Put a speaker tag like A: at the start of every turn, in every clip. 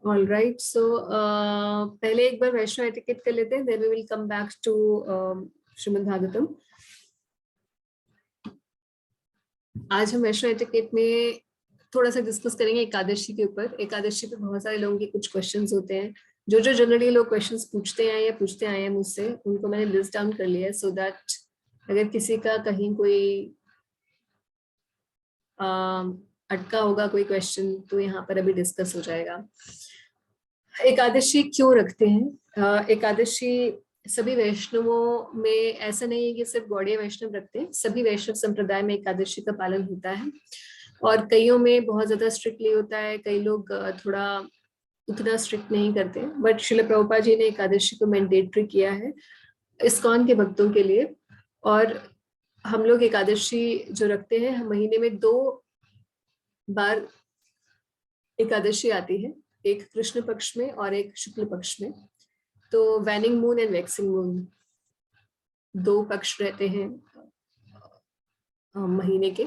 A: All right, सो पहले एक बार वैष्णव etiquette कर लेते हैं, then we will come back to Srimad Bhagavatam. आज हम वैष्णव एटिकेट में थोड़ा सा डिस्कस करेंगे एकादशी के ऊपर। एकादशी पे बहुत सारे लोगों के कुछ क्वेश्चंस होते हैं, जो जनरली लोग क्वेश्चंस पूछते हैं या पूछते आए हैं मुझसे, उनको मैंने लिस्ट डाउन कर लिया है, सो दैट अगर किसी का कहीं कोई अटका होगा कोई क्वेश्चन तो यहाँ पर अभी डिस्कस हो जाएगा। एकादशी क्यों रखते हैं? एकादशी सभी वैष्णवों में ऐसा नहीं है कि सिर्फ गौड़ीय वैष्णव रखते हैं, सभी वैष्णव संप्रदाय में एकादशी का पालन होता है और कईयों में बहुत ज्यादा स्ट्रिक्टली होता है, कई लोग थोड़ा उतना स्ट्रिक्ट नहीं करते, बट श्रील प्रभुपाद जी ने एकादशी को मैंडेटरी किया है इस्कॉन के भक्तों के लिए। और हम लोग एकादशी जो रखते हैं, हम महीने में 2 बार एकादशी आती है, एक कृष्ण पक्ष में और एक शुक्ल पक्ष में। तो waning moon and waxing moon 2 पक्ष रहते हैं महीने के,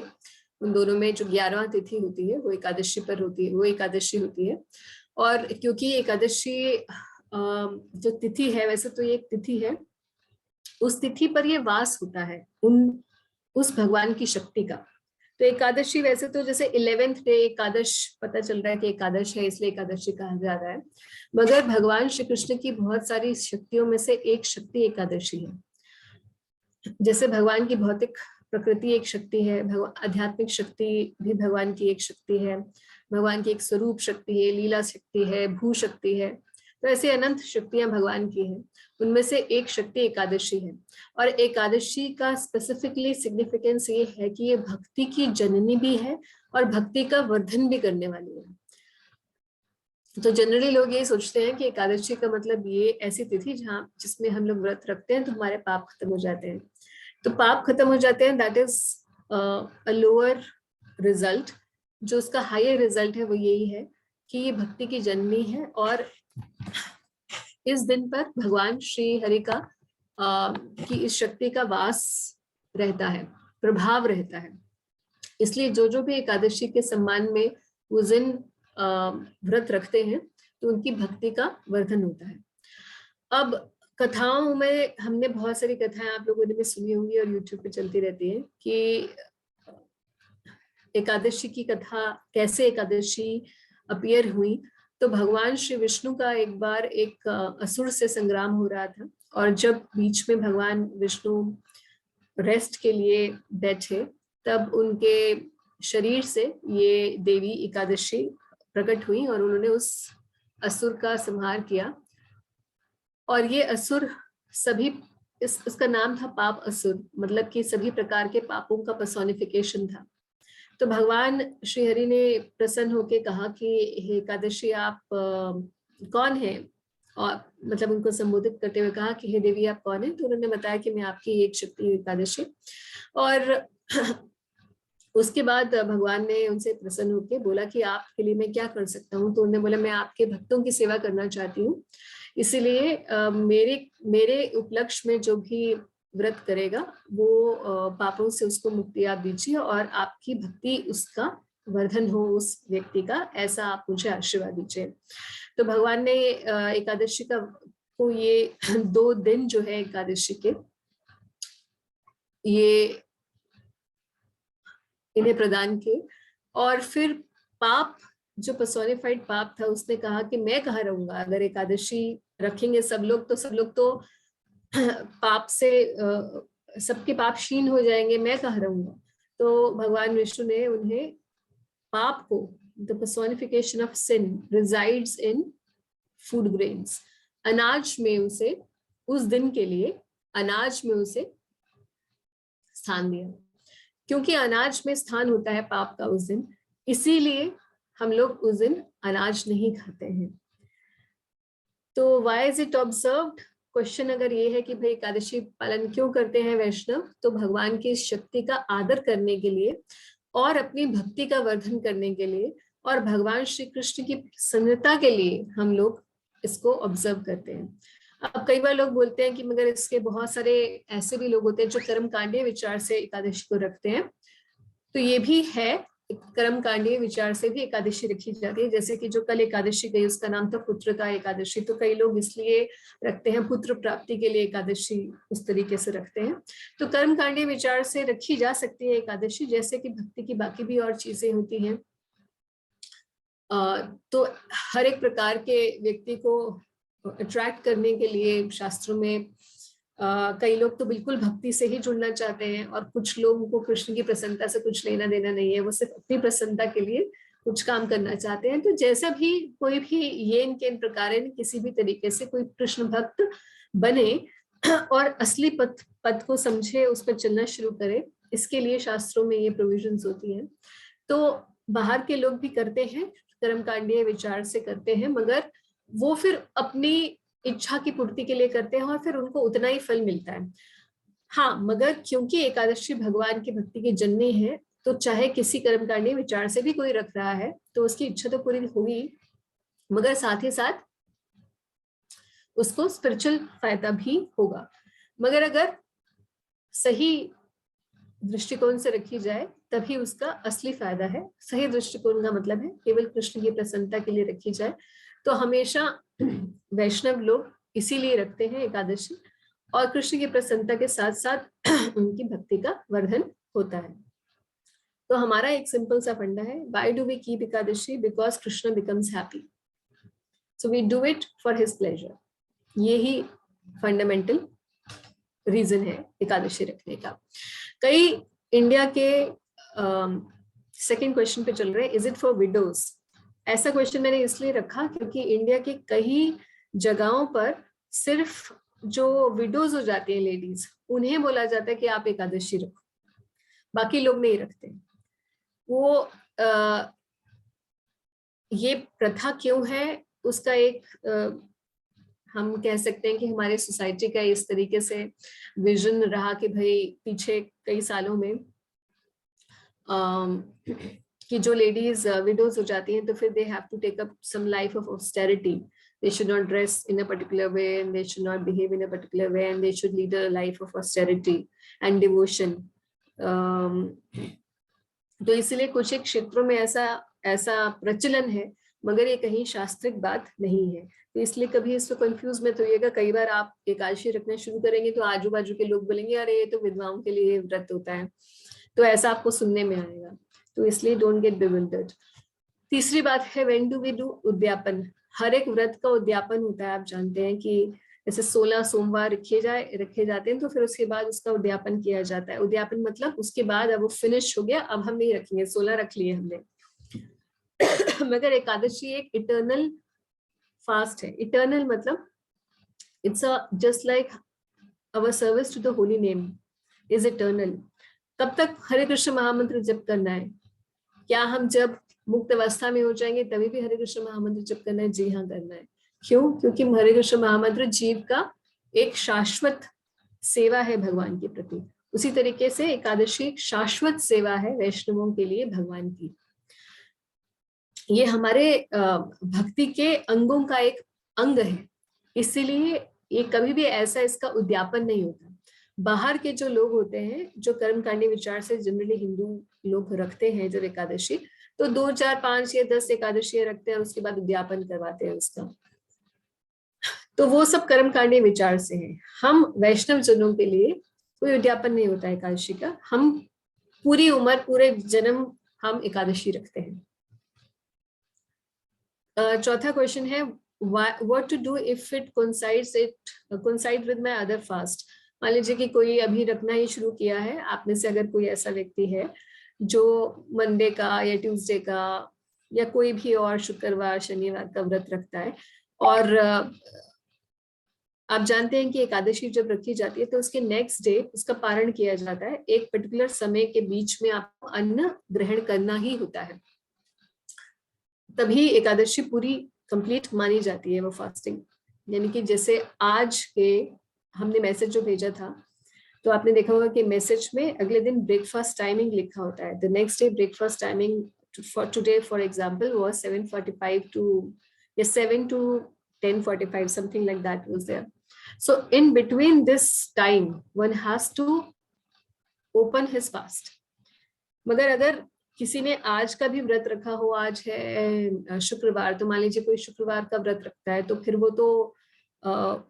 A: उन दोनों में जो 11वां तिथि होती है वो एकादशी पर होती है, वो एकादशी होती है। और क्योंकि एकादशी जो तिथि है, वैसे तो ये एक तिथि है, उस तिथि पर ये वास होता है उस भगवान की शक्ति का। तो एकादशी वैसे तो जैसे 11th डे एकादश पता चल रहा है कि एकादश है इसलिए एकादशी कहा जा रहा है, मगर भगवान श्री कृष्ण की बहुत सारी शक्तियों में से एक शक्ति एकादशी है। जैसे भगवान की भौतिक प्रकृति एक शक्ति है, आध्यात्मिक शक्ति भी भगवान की एक शक्ति है, भगवान की एक स्वरूप शक्ति है, लीला शक्ति है, भू शक्ति है, तो ऐसे अनंत शक्तियां भगवान की हैं। उनमें से एक शक्ति एकादशी है। और एकादशी का स्पेसिफिकली सिग्निफिकेंस ये है कि ये भक्ति की जननी भी है और भक्ति का वर्धन भी करने वाली है। तो जनरली लोग ये सोचते हैं कि एकादशी का मतलब ये ऐसी तिथि जिसमें हम लोग व्रत रखते हैं तो हमारे पाप खत्म हो जाते हैं। तो पाप खत्म हो जाते हैं, that is a lower result. जो उसका हायर रिजल्ट है वो यही है कि ये भक्ति की जननी है और इस दिन पर भगवान श्री हरि का की इस शक्ति का वास रहता है, प्रभाव रहता है। इसलिए जो भी एकादशी के सम्मान में उस दिन व्रत रखते हैं तो उनकी भक्ति का वर्धन होता है। अब कथाओं में हमने बहुत सारी कथाएं आप लोगों ने भी सुनी होंगी और यूट्यूब पे चलती रहती है कि एकादशी की कथा कैसे एकादशी अपीयर हुई। तो भगवान श्री विष्णु का एक बार एक असुर से संग्राम हो रहा था और जब बीच में भगवान विष्णु रेस्ट के लिए बैठे तब उनके शरीर से ये देवी एकादशी प्रकट हुई और उन्होंने उस असुर का संहार किया। और ये असुर सभी इसका नाम था पाप असुर, मतलब कि सभी प्रकार के पापों का पर्सोनिफिकेशन था। तो भगवान श्री हरि ने प्रसन्न होकर कहा कि हे एकादशी आप कौन हैं, और मतलब उनको संबोधित करते हुए कहा कि हे देवी आप कौन हैं। तो उन्होंने बताया कि मैं आपकी एक शक्ति एकादशी। और उसके बाद भगवान ने उनसे प्रसन्न होकर बोला कि आपके लिए मैं क्या कर सकता हूँ। तो उन्होंने बोला मैं आपके भक्तों की सेवा करना चाहती हूँ, इसीलिए मेरे उपलक्ष्य में जो भी व्रत करेगा वो पापों से उसको मुक्ति आप दीजिए और आपकी भक्ति उसका वर्धन हो उस व्यक्ति का, ऐसा आप मुझे आशीर्वाद दीजिए। तो भगवान ने एकादशी को ये 2 दिन जो है एकादशी के ये इन्हें प्रदान किए। और फिर पाप जो पर्सोनिफाइड पाप था उसने कहा कि मैं कहाँ रहूंगा, अगर एकादशी रखेंगे सब लोग तो पाप से सबके पाप क्षीण हो जाएंगे, मैं कहाँ रहूंगा। तो भगवान विष्णु ने उन्हें पाप को, the personification of sin resides in food grains, अनाज में उसे उस दिन के लिए अनाज में उसे स्थान दिया। क्योंकि अनाज में स्थान होता है पाप का उस दिन, इसीलिए हम लोग उस दिन अनाज नहीं खाते हैं। तो why is it observed? Question अगर ये है कि भाई एकादशी पालन क्यों करते हैं वैष्णव, तो भगवान की शक्ति का आदर करने के लिए और अपनी भक्ति का वर्धन करने के लिए और भगवान श्री कृष्ण की प्रसन्नता के लिए हम लोग इसको ऑब्जर्व करते हैं। अब कई बार लोग बोलते हैं कि मगर इसके बहुत सारे ऐसे भी लोग होते हैं जो कर्मकांडीय विचार से एकादशी को रखते हैं, तो ये भी है, कर्म कांडीय विचार से भी एकादशी रखी जाती है। जैसे कि जो कल एकादशी गई उसका नाम था पुत्र का एकादशी, तो कई लोग इसलिए रखते हैं पुत्र प्राप्ति के लिए एकादशी, उस तरीके से रखते हैं। तो कर्म कांडीय विचार से रखी जा सकती है एकादशी, जैसे कि भक्ति की बाकी भी और चीजें होती हैं। तो हर एक प्रकार के व्यक्ति को अट्रैक्ट करने के लिए शास्त्रों में कई लोग तो बिल्कुल भक्ति से ही जुड़ना चाहते हैं, और कुछ लोगों को कृष्ण की प्रसन्नता से कुछ लेना देना नहीं है, वो सिर्फ अपनी प्रसन्नता के लिए कुछ काम करना चाहते हैं। तो जैसा भी कोई भी ये इनके प्रकार किसी भी तरीके से कोई कृष्ण भक्त बने और असली पद को समझे, उस पर चलना शुरू करे, इसके लिए शास्त्रों में ये प्रोविजंस होती हैं। तो बाहर के लोग भी करते हैं, कर्मकांडीय विचार से करते हैं, मगर वो फिर अपनी इच्छा की पूर्ति के लिए करते हैं और फिर उनको उतना ही फल मिलता है। हाँ, मगर क्योंकि एकादशी भगवान की भक्ति की जननी है, तो चाहे किसी कर्मकांडीय विचार से भी कोई रख रहा है तो उसकी इच्छा तो पूरी होगी, मगर साथ ही साथ उसको स्पिरिचुअल फायदा भी होगा। मगर अगर सही दृष्टिकोण से रखी जाए तभी उसका असली फायदा है। सही दृष्टिकोण का मतलब है केवल कृष्ण की प्रसन्नता के लिए रखी जाए। तो हमेशा वैष्णव लोग इसीलिए रखते हैं एकादशी, और कृष्ण की प्रसन्नता के साथ साथ उनकी भक्ति का वर्धन होता है। तो हमारा एक सिंपल सा फंडा है, why do we keep Ekadashi? Because Krishna becomes happy, so we do it for his pleasure. ये ही फंडामेंटल रीजन है एकादशी रखने का। कई इंडिया के सेकंड क्वेश्चन पे चल रहे हैं, इज इट फॉर विडोज? ऐसा क्वेश्चन मैंने इसलिए रखा क्योंकि इंडिया के कई जगहों पर सिर्फ जो विडोज हो जाती है लेडीज, उन्हें बोला जाता है कि आप एकादशी रखो, बाकी लोग नहीं रखते। वो ये प्रथा क्यों है उसका एक हम कह सकते हैं कि हमारे सोसाइटी का इस तरीके से विजन रहा कि भाई पीछे कई सालों में कि जो लेडीज विडोज हो जाती हैं तो फिर they have to take up some life of austerity, they should not dress in a particular way and they should not behave in a particular way and they should lead a life of austerity and devotion. तो इसलिए कुछ एक क्षेत्रों में ऐसा प्रचलन है, मगर ये कहीं शास्त्रिक बात नहीं है। तो इसलिए कभी इसको कंफ्यूज मत होइएगा। कई बार आप एकादशी रखना शुरू करेंगे तो आजू बाजू के लोग बोलेंगे अरे ये तो विधवाओं के लिए व्रत होता है, तो ऐसा आपको सुनने में आएगा। तो इसलिए डोंट गेट बिविल्डर्ड। तीसरी बात है व्हेन डू वी डू उद्यापन। हर एक व्रत का उद्यापन होता है। आप जानते हैं कि जैसे 16 सोमवार रखे जाते हैं तो फिर उसके बाद उसका उद्यापन किया जाता है। उद्यापन मतलब उसके बाद अब वो फिनिश हो गया, अब हम नहीं रखेंगे, 16 रख लिए हमने। मगर एकादशी एक इटर्नल फास्ट है। इटर्नल मतलब it's just like our service to the holy name is eternal. कब तक हरे कृष्ण महामंत्र जप करना है? क्या हम जब मुक्त अवस्था में हो जाएंगे तभी भी हरे कृष्ण महामंत्र जप करना है? जी हाँ, करना है। क्यों? क्योंकि हरे कृष्ण महामंत्र जीव का एक शाश्वत सेवा है भगवान के प्रति। उसी तरीके से एकादशी एक शाश्वत सेवा है वैष्णवों के लिए भगवान की। ये हमारे भक्ति के अंगों का एक अंग है, इसीलिए ये कभी भी ऐसा इसका उद्यापन नहीं होता। बाहर के जो लोग होते हैं जो कर्मकांडी विचार से जनरली हिंदू लोग रखते हैं जब एकादशी, तो 2, 4, 5 या 10 एकादशी रखते हैं और उसके बाद उद्यापन करवाते हैं उसका। तो वो सब कर्मकांडी विचार से है। हम वैष्णव जनों के लिए कोई उद्यापन नहीं होता एकादशी का। हम पूरी उम्र, पूरे जन्म हम एकादशी रखते हैं। चौथा क्वेश्चन है what to do if it coincide with my other fast। मान लीजिए कि कोई अभी रखना ही शुरू किया है, आप में से अगर कोई ऐसा व्यक्ति है जो मंडे का या ट्यूसडे का या कोई भी और शुक्रवार शनिवार का व्रत रखता है, और आप जानते हैं कि एकादशी जब रखी जाती है तो उसके नेक्स्ट डे उसका पारण किया जाता है। एक पर्टिकुलर समय के बीच में आपको अन्न ग्रहण करना ही होता है, तभी एकादशी पूरी कंप्लीट मानी जाती है वो फास्टिंग। यानी कि जैसे आज के हमने मैसेज जो भेजा था तो आपने देखा होगा कि मैसेज में अगले दिन ब्रेकफास्ट टाइमिंग लिखा होता है। The next day breakfast timing for today for example was 7:45 to 7 to 10:45, something like that was there. So in between this time one has to open his fast. मगर अगर किसी ने आज का भी व्रत रखा हो, आज है शुक्रवार, तो मान लीजिए कोई शुक्रवार का व्रत रखता है, तो फिर वो तो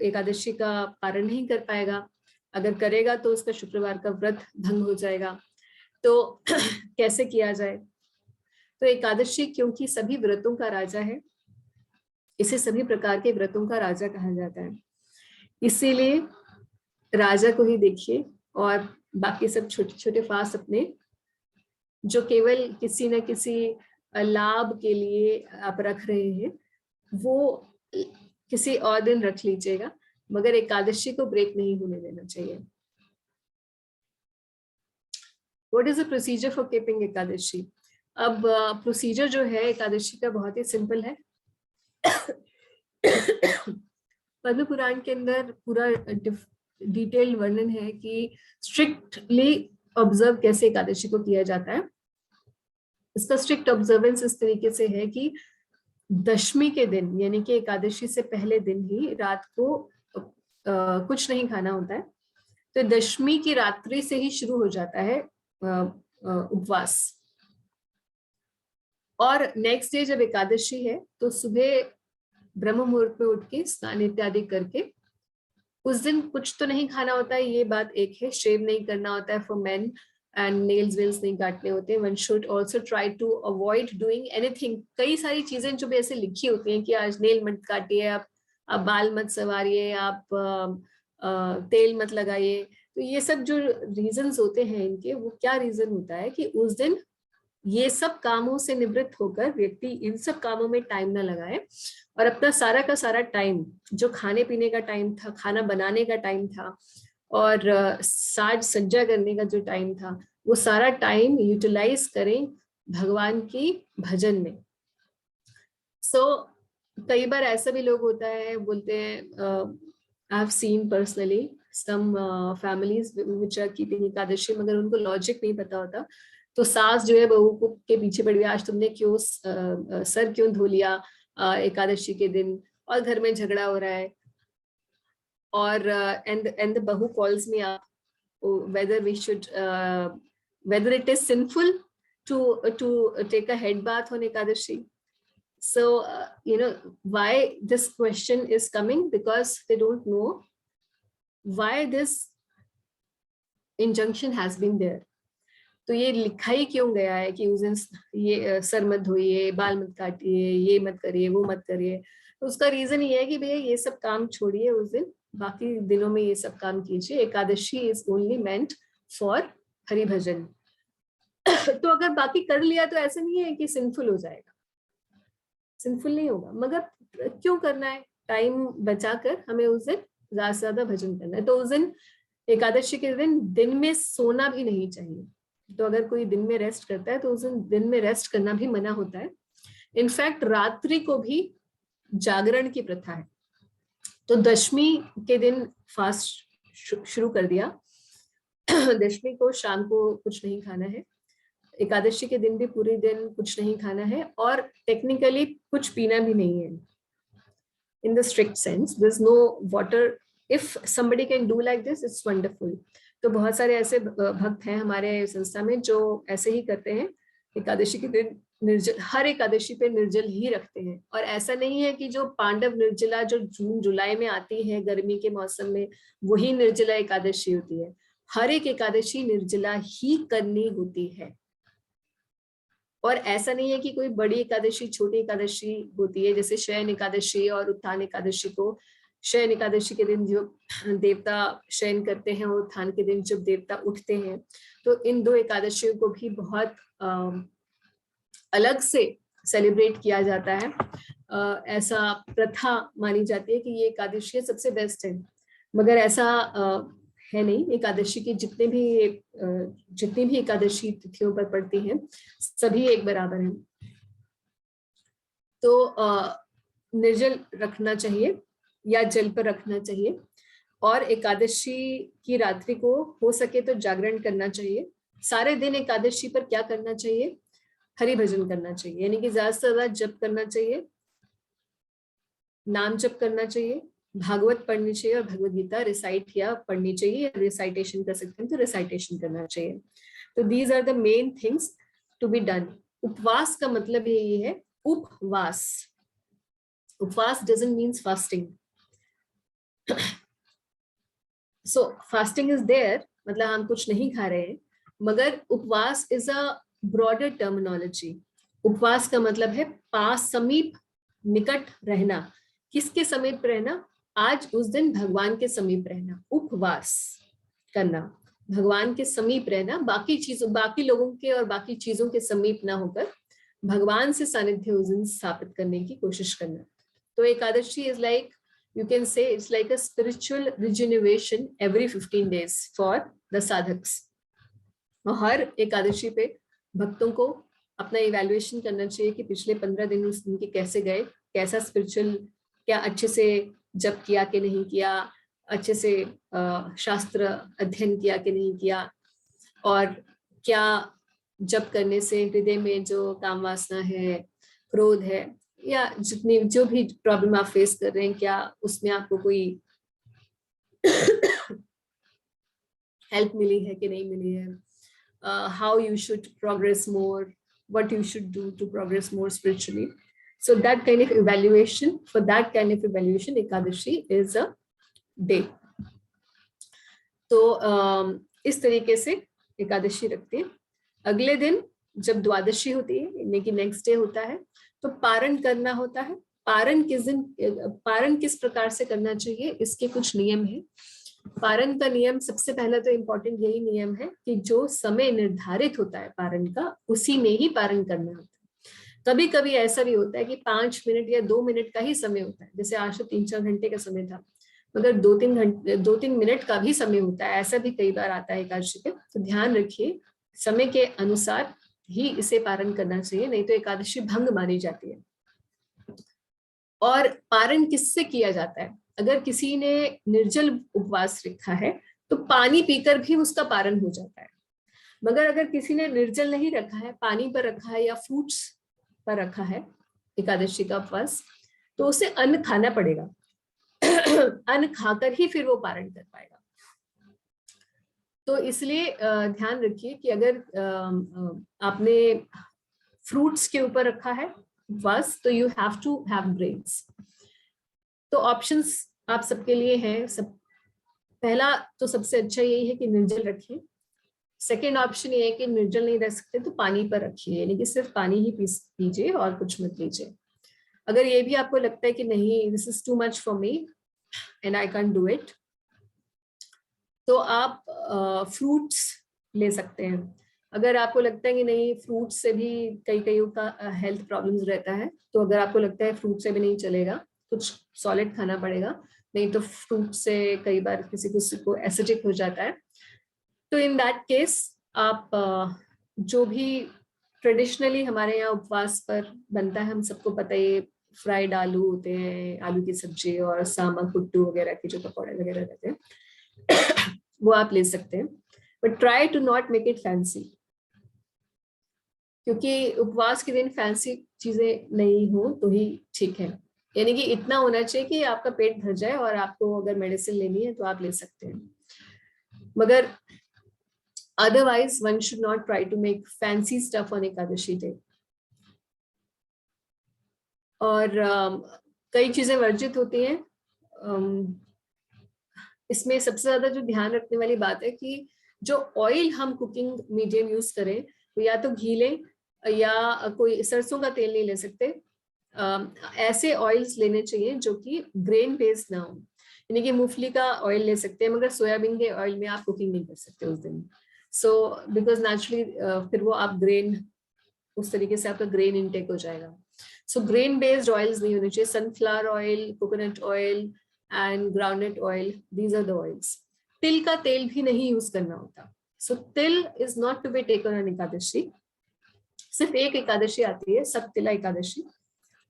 A: एकादशी का पारण नहीं कर पाएगा। अगर करेगा तो उसका शुक्रवार का व्रत भंग हो जाएगा। तो कैसे किया जाए? तो एकादशी क्योंकि सभी व्रतों का राजा है, इसे सभी प्रकार के व्रतों का राजा कहा जाता है, इसीलिए राजा को ही देखिए और बाकी सब छोटे छोटे फास्ट अपने जो केवल किसी न किसी लाभ के लिए आप रख रहे हैं, वो किसी और दिन रख लीजिएगा, मगर एकादशी को ब्रेक नहीं होने देना चाहिए। What is the procedure for keeping Ekadashi? अब प्रोसीजर जो है एकादशी का बहुत ही सिंपल है। पद्म पुराण के अंदर पूरा डिटेल्ड वर्णन है कि स्ट्रिक्टली ऑब्जर्व कैसे एकादशी को किया जाता है। इसका स्ट्रिक्ट ऑब्जर्वेंस इस तरीके से है कि दशमी के दिन यानी कि एकादशी से पहले दिन ही रात को कुछ नहीं खाना होता है। तो दशमी की रात्रि से ही शुरू हो जाता है उपवास, और नेक्स्ट डे जब एकादशी है तो सुबह ब्रह्म मुहूर्त में उठ के स्नान इत्यादि करके उस दिन कुछ तो नहीं खाना होता है, ये बात एक है। शेव नहीं करना होता है फॉर मेन एंड नेल्स वेल्स नहीं काटने होते हैं। One should also try to avoid doing anything. कई सारी चीजें जो भी ऐसे लिखी होती हैं कि आज नेल मत काटिए, आप बाल मत संवारिए, आप तेल मत लगाइए, तो ये सब जो रीजंस होते हैं इनके, वो क्या रीजन होता है कि उस दिन ये सब कामों से निवृत्त होकर व्यक्ति इन सब कामों में टाइम ना लगाए और अपना सारा का सारा टाइम जो खाने पीने का टाइम था, खाना बनाने का टाइम था और साज सज्जा करने का जो टाइम था, वो सारा टाइम यूटिलाइज करें भगवान की भजन में। कई बार ऐसा भी लोग होता है, बोलते हैं, I have seen personally some families which are keeping Ekadashi, मगर उनको लॉजिक नहीं पता होता। तो सास जो है बहू को के पीछे पड़ गई, आज तुमने क्यों सर क्यों धो लिया एकादशी के दिन, और घर में झगड़ा हो रहा है। और and the bahu calls me up whether we should whether it is sinful to take a head bath on Ekadashi. So why this question is coming, because they don't know why this injunction has been there. तो ये लिखा ही क्यों गया है कि उस दिन ये सर मत धोइए, बाल मत काटिए, ये मत करिए, वो मत करिए। तो उसका रीजन ये है कि भैया ये सब काम छोड़िए उस दिन, बाकी दिनों में ये सब काम कीजिए। Ekadashi is only meant for Hari bhajan. तो अगर बाकी कर लिया तो ऐसा नहीं है कि सिंफुल हो जाएगा, सिंफुल नहीं होगा, मगर क्यों करना है? टाइम बचाकर हमें उस दिन ज्यादा से ज्यादा भजन करना है। तो उस दिन एकादशी के दिन में सोना भी नहीं चाहिए। तो अगर कोई दिन में रेस्ट करता है तो उस दिन में रेस्ट करना भी मना होता है। इनफैक्ट रात्रि को भी जागरण की प्रथा है। तो दशमी के दिन फास्ट शुरू कर दिया, दशमी को शाम को कुछ नहीं खाना है, एकादशी के दिन भी पूरे दिन कुछ नहीं खाना है, और टेक्निकली कुछ पीना भी नहीं है। In the strict sense there is no water. If somebody can do like this, it's wonderful. तो बहुत सारे ऐसे भक्त हैं हमारे संस्था में जो ऐसे ही करते हैं, एकादशी के दिन निर्जल, हर एकादशी पे निर्जल ही रखते हैं। और ऐसा नहीं है कि जो पांडव निर्जला जो जून जुलाई में आती है गर्मी के मौसम में, वही निर्जला एकादशी होती है। हर एक एकादशी निर्जला ही करनी होती है। और ऐसा नहीं है कि कोई बड़ी एकादशी छोटी एकादशी होती है, जैसे शयन एकादशी और उत्थान एकादशी को, शयन एकादशी के दिन जो देवता शयन करते हैं और उत्थान के दिन जब देवता उठते हैं, तो इन दो एकादशियों को भी बहुत अलग से सेलिब्रेट किया जाता है। ऐसा प्रथा मानी जाती है कि ये एकादशी सबसे बेस्ट है, मगर ऐसा है नहीं। एकादशी की जितनी भी एकादशी तिथियों पर पड़ती हैं सभी एक बराबर हैं। तो निर्जल रखना चाहिए या जल पर रखना चाहिए, और एकादशी की रात्रि को हो सके तो जागरण करना चाहिए। सारे दिन एकादशी पर क्या करना चाहिए? हरि भजन करना चाहिए, यानी कि ज्यादा से ज्यादा जप करना चाहिए, नाम जप करना चाहिए, भागवत पढ़नी चाहिए और भगवत गीता रिसाइट या पढ़नी चाहिए। रिसाइटेशन कर सकते हैं तो रिसाइटेशन करना चाहिए। तो these are the main things. To be done. उपवास का मतलब यही है, उपवास। Upvas doesn't means fasting. So fasting is there, मतलब हम कुछ नहीं खा रहे हैं, मगर उपवास इज अ ब्रॉडर टर्मिनोलॉजी। उपवास का मतलब है पास, समीप, निकट रहना। किसके समीप रहना? आज उस दिन भगवान के समीप रहना, उपवास करना, भगवान के समीप रहना, बाकी चीजों, बाकी लोगों के और बाकी चीजों के समीप ना होकर भगवान से सानिध्य उस दिन स्थापित करने की कोशिश करना। तो Ekadashi is like, you can say it's like a spiritual regeneration every 15 days for the sadhaks. और हर एकादशी पे भक्तों को अपना इवैल्यूएशन करना चाहिए कि पिछले 15 दिन उस दिन के कैसे गए, कैसा स्पिरिचुअल, क्या अच्छे से जप किया कि नहीं किया, अच्छे से शास्त्र अध्ययन किया कि नहीं किया, और क्या जप करने से हृदय में जो काम वासना है, क्रोध है, या जितनी जो भी प्रॉब्लम आप फेस कर रहे हैं, क्या उसमें आपको कोई हेल्प मिली है कि नहीं मिली है, how you should progress more, what you should do to progress more spiritually. So that kind of evaluation, for that kind of evaluation, Ekadashi is a day. तो इस तरीके से एकादशी रखते हैं. अगले दिन जब द्वादशी होती है, यानी कि नेक्स्ट डे होता है, तो पारण करना होता है. पारण किस दिन, पारण किस प्रकार से करना चाहिए, इसके कुछ नियम है. पारण का नियम, सबसे पहला तो इम्पोर्टेंट यही नियम है कि जो समय निर्धारित होता है पारण का, उसी में ही पारण करना होता है. कभी कभी ऐसा भी होता है कि 5 मिनट या 2 मिनट का ही समय होता है, जैसे आज तो 3-4 घंटे का समय था, मगर 2-3 मिनट का भी समय होता है, ऐसा भी कई बार आता है एकादशी पे. तो ध्यान रखिए, समय के अनुसार ही इसे पारण करना चाहिए, नहीं तो एकादशी भंग मानी जाती है. और पारण किससे किया जाता है? अगर किसी ने निर्जल उपवास रखा है तो पानी पीकर भी उसका पारण हो जाता है. मगर अगर किसी ने निर्जल नहीं रखा है, पानी पर रखा है या फ्रूट्स पर रखा है एकादशी का उपवास, तो उसे अन्न खाना पड़ेगा. अन्न खाकर ही फिर वो पारण कर पाएगा. तो इसलिए ध्यान रखिए कि अगर आपने फ्रूट्स के ऊपर रखा है उपवास, तो you have to have grains. तो ऑप्शंस आप सबके लिए हैं. सब पहला तो सबसे अच्छा यही है कि निर्जल रखिए. सेकेंड ऑप्शन ये है कि निर्जल नहीं रह सकते तो पानी पर रखिए, यानी कि सिर्फ पानी ही पीजिए और कुछ मत लीजिए. अगर ये भी आपको लगता है कि नहीं, this is too much for me and I can do it, तो आप फ्रूट्स ले सकते हैं. अगर आपको लगता है कि नहीं, फ्रूट से भी कई का हेल्थ प्रॉब्लम्स रहता है, तो अगर आपको लगता है फ्रूट से भी नहीं चलेगा, कुछ सॉलिड खाना पड़ेगा, नहीं तो फ्रूट से कई बार किसी को एसिडिक हो जाता है, तो इन दैट केस आप जो भी ट्रेडिशनली हमारे यहाँ उपवास पर बनता है, हम सबको पता है, फ्राइड आलू होते हैं, आलू की सब्जी और सामा कुट्टू वगैरह के जो पकौड़े वगैरह रहते हैं, वो आप ले सकते हैं. But try to not make it fancy, क्योंकि उपवास के दिन फैंसी चीजें नहीं हो तो ही ठीक है. यानी कि इतना होना चाहिए कि आपका पेट भर जाए, और आपको अगर मेडिसिन लेनी है तो आप ले सकते हैं. मगर otherwise one should not try to make fancy stuff on Ekadashi day. और कई चीजें वर्जित होती हैं. इसमें सबसे ज्यादा जो ध्यान रखने वाली बात है कि जो ऑयल हम कुकिंग मीडियम यूज करें, तो या तो घी लें या कोई सरसों का तेल नहीं ले सकते. ऐसे ऑयल्स लेने चाहिए जो कि ग्रेन बेस्ड ना हो, यानी कि मूंगफली का ऑयल ले सकते हैं, मगर सोयाबीन के ऑयल में आप कुकिंग नहीं कर सकते उस दिन. सो बिकॉज नेचुरली फिर वो आप ग्रेन, उस तरीके से आपका ग्रेन इनटेक हो जाएगा. सो ग्रेन बेस्ड ऑयल्स नहीं होने चाहिए. Sunflower oil, coconut oil and groundnut oil, these are the oils. तिल का तेल भी नहीं यूज करना होता. So til is not to be taken on Ekadashi. सिर्फ एक एकादशी आती है, सप्तिला एकादशी,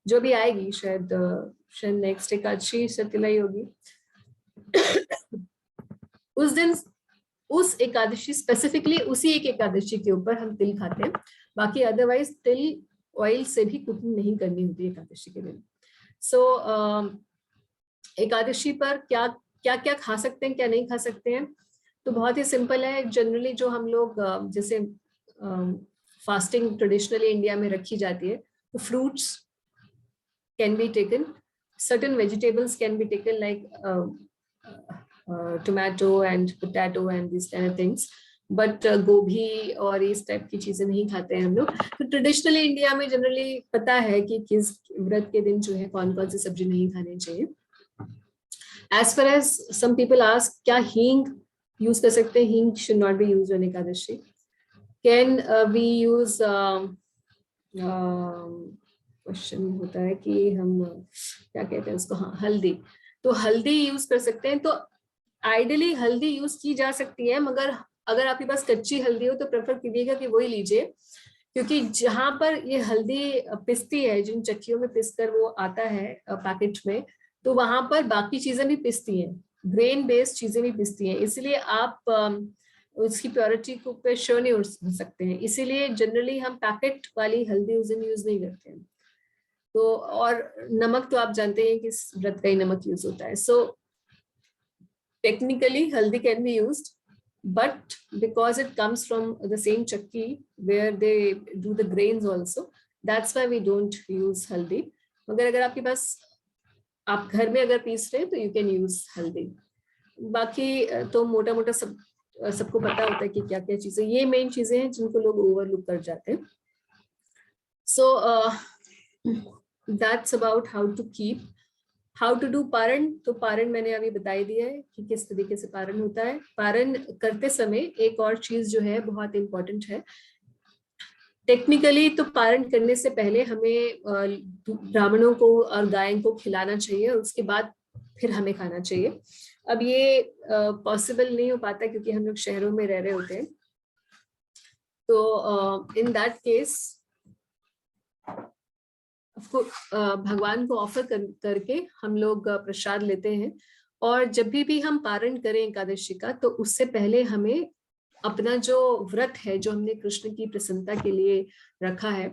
A: जो भी आएगी शायद नेक्स्ट एकादशी सप्तिला ही होगी. उस दिन, उस एकादशी स्पेसिफिकली उसी एक एकादशी के ऊपर हम तिल खाते हैं. बाकी अदरवाइज तिल ऑयल से भी कुकिंग नहीं करनी होती एकादशी के दिन. सो एकादशी पर क्या क्या क्या खा सकते हैं, क्या नहीं खा सकते हैं, तो बहुत ही सिंपल है. जनरली जो हम लोग जैसे फास्टिंग ट्रेडिशनली इंडिया में रखी जाती है, तो fruits can be taken, certain vegetables can be taken like tomato and potato and these kind of things, but गोभी और इस टाइप की चीजें नहीं खाते हैं हम लोग। तो ट्रेडिशनली इंडिया में जनरली पता है कि किस व्रत के दिन जो है कौन कौन सी सब्जी नहीं खानी चाहिए। As far as some people ask, क्या हींग यूज कर सकते हैं? हींग should not be used on Ekadashi. Can we use question होता है कि हम क्या कहते हैं उसको, हाँ हल्दी, तो हल्दी यूज कर सकते हैं। तो आइडियली हल्दी यूज की जा सकती है, मगर अगर आपके पास कच्ची हल्दी हो तो प्रेफर कीजिएगा कि वही लीजिए, क्योंकि जहां पर ये हल्दी पिसती है, जिन चक्कियों में पिसकर वो आता है पैकेट में, तो वहां पर बाकी चीजें भी पिसती हैं, ग्रेन बेस्ड चीजें भी पिसती हैं, इसलिए आप उसकी प्योरिटी को पे श्योर नहीं हो सकते हैं। इसीलिए जनरली हम पैकेट वाली हल्दी उस दिन यूज नहीं करते हैं। तो और नमक तो आप जानते हैं कि इस व्रत का ही नमक यूज होता है। सो टेक्निकली हल्दी can be used, but because it comes from the same chakki where they do the grains also, that's why we don't use haldi. मगर अगर आपके पास, आप घर में अगर पीस रहे हैं तो you can use हल्दी। बाकी तो मोटा मोटा सबको पता होता है कि क्या क्या चीजें, ये मेन चीजें हैं जिनको लोग ओवरलुक कर जाते हैं। So that's about how to keep, how to do पारण। तो पारण मैंने अभी बताई दिया है कि किस तरीके से पारण होता है। पारण करते समय एक और चीज जो है बहुत इंपॉर्टेंट है, टेक्निकली तो पारण करने से पहले हमें ब्राह्मणों को और गायों को खिलाना चाहिए, और उसके बाद फिर हमें खाना चाहिए। अब ये पॉसिबल नहीं हो पाता क्योंकि हम लोग शहरों में रह रहे होते हैं। तो इन दैट केस भगवान को ऑफर करके हम लोग प्रसाद लेते हैं। और जब भी हम पारण करें एकादशी का, तो उससे पहले हमें अपना जो व्रत है, जो हमने कृष्ण की प्रसन्नता के लिए रखा है,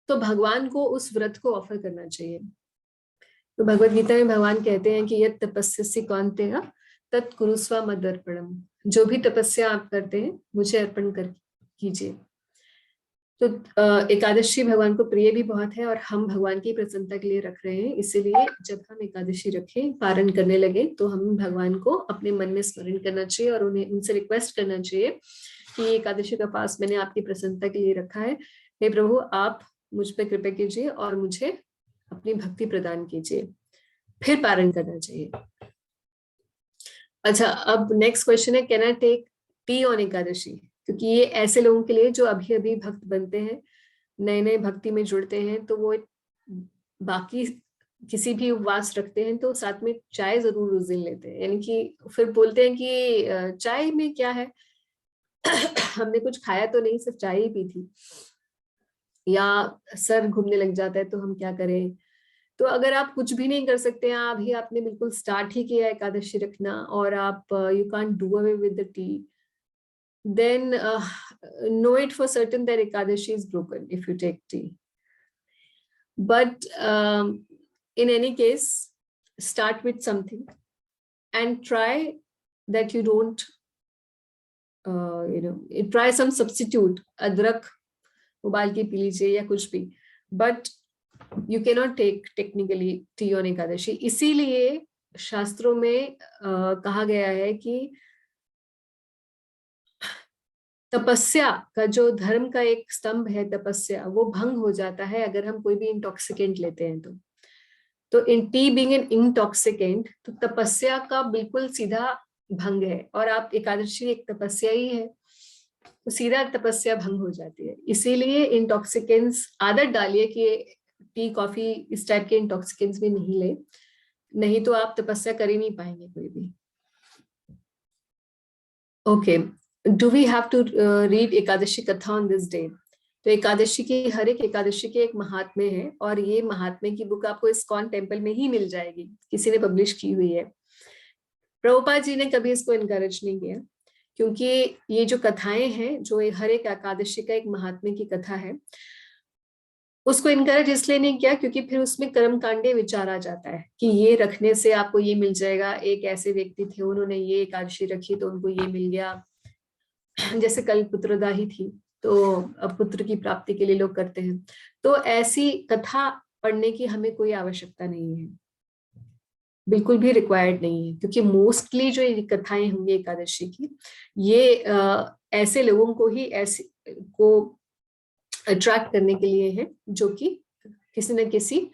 A: तो भगवान को उस व्रत को ऑफर करना चाहिए। तो भगवत गीता में भगवान कहते हैं कि यत् तपस्यसि कौन्तेय तत् कुरुस्व मदर्पणम, जो भी तपस्या आप करते हैं मुझे अर्पण कर कीजिए। तो एकादशी भगवान को प्रिय भी बहुत है, और हम भगवान की प्रसन्नता के लिए रख रहे हैं। इसीलिए जब हम एकादशी रखें, पारण करने लगे, तो हम भगवान को अपने मन में स्मरण करना चाहिए और उन्हें उनसे रिक्वेस्ट करना चाहिए कि एकादशी का फास्ट मैंने आपकी प्रसन्नता के लिए रखा है, हे प्रभु आप मुझ पर कृपा कीजिए और मुझे अपनी भक्ति प्रदान कीजिए, फिर पारण करना चाहिए। अच्छा, अब नेक्स्ट क्वेश्चन है, can I take tea on Ekadashi? क्योंकि ये ऐसे लोगों के लिए जो अभी अभी भक्त बनते हैं, नए नए भक्ति में जुड़ते हैं, तो वो बाकी किसी भी उपवास रखते हैं तो साथ में चाय जरूर उस दिन लेते हैं, यानी कि फिर बोलते हैं कि चाय में क्या है हमने कुछ खाया तो नहीं, सिर्फ चाय ही पी थी, या सर घूमने लग जाता है तो हम क्या करें। तो अगर आप कुछ भी नहीं कर सकते हैं, अभी आपने बिल्कुल स्टार्ट ही किया एकादशी रखना, और आप you can't do away with the T, then know it for certain that Ekadashi is broken if you take tea. But in any case, start with something and try that you don't, try some substitute, adrak ubal ke pee lijiye ya kuch bhi, but you cannot take technically tea on Ekadashi. इसीलिए शास्त्रों में कहा गया है कि तपस्या का, जो धर्म का एक स्तंभ है तपस्या, वो भंग हो जाता है अगर हम कोई भी इंटॉक्सिकेंट लेते हैं। तो इन टी बीइंग एन इंटॉक्सिकेंट, तो तपस्या का बिल्कुल सीधा भंग है, और आप एकादशी एक तपस्या ही है, तो सीधा तपस्या भंग हो जाती है। इसीलिए इंटॉक्सिकेंट्स आदत डालिए कि टी कॉफी इस टाइप के इंटॉक्सिकेंट्स भी नहीं ले, नहीं तो आप तपस्या कर ही नहीं पाएंगे कोई भी। Okay, do we have to read Ekadashi katha on this day? तो एकादशी की, हर एक एकादशी के एक महात्म्य है, और ये महात्म्य की बुक आपको इस्कॉन टेम्पल में ही मिल जाएगी, किसी ने पब्लिश की हुई है। प्रभुपाद जी ने कभी इसको इनकरेज नहीं किया, क्योंकि ये जो कथाएं हैं, जो हर एक एकादशी का एक महात्म्य की कथा है, उसको इनकरेज इसलिए नहीं किया क्योंकि फिर उसमें कर्म कांडे विचार आ जाता है कि ये रखने से आपको ये मिल जाएगा, एक ऐसे व्यक्ति थे उन्होंने ये एकादशी रखी तो उनको ये मिल गया, जैसे कल पुत्रदाही थी, तो अब पुत्र की प्राप्ति के लिए लोग करते हैं। तो ऐसी कथा पढ़ने की हमें कोई आवश्यकता नहीं है, बिल्कुल भी रिक्वायर्ड नहीं है, क्योंकि मोस्टली जो ये कथाएं होंगी एकादशी की, ये ऐसे लोगों को ही ऐसे को अट्रैक्ट करने के लिए है जो कि किसी न किसी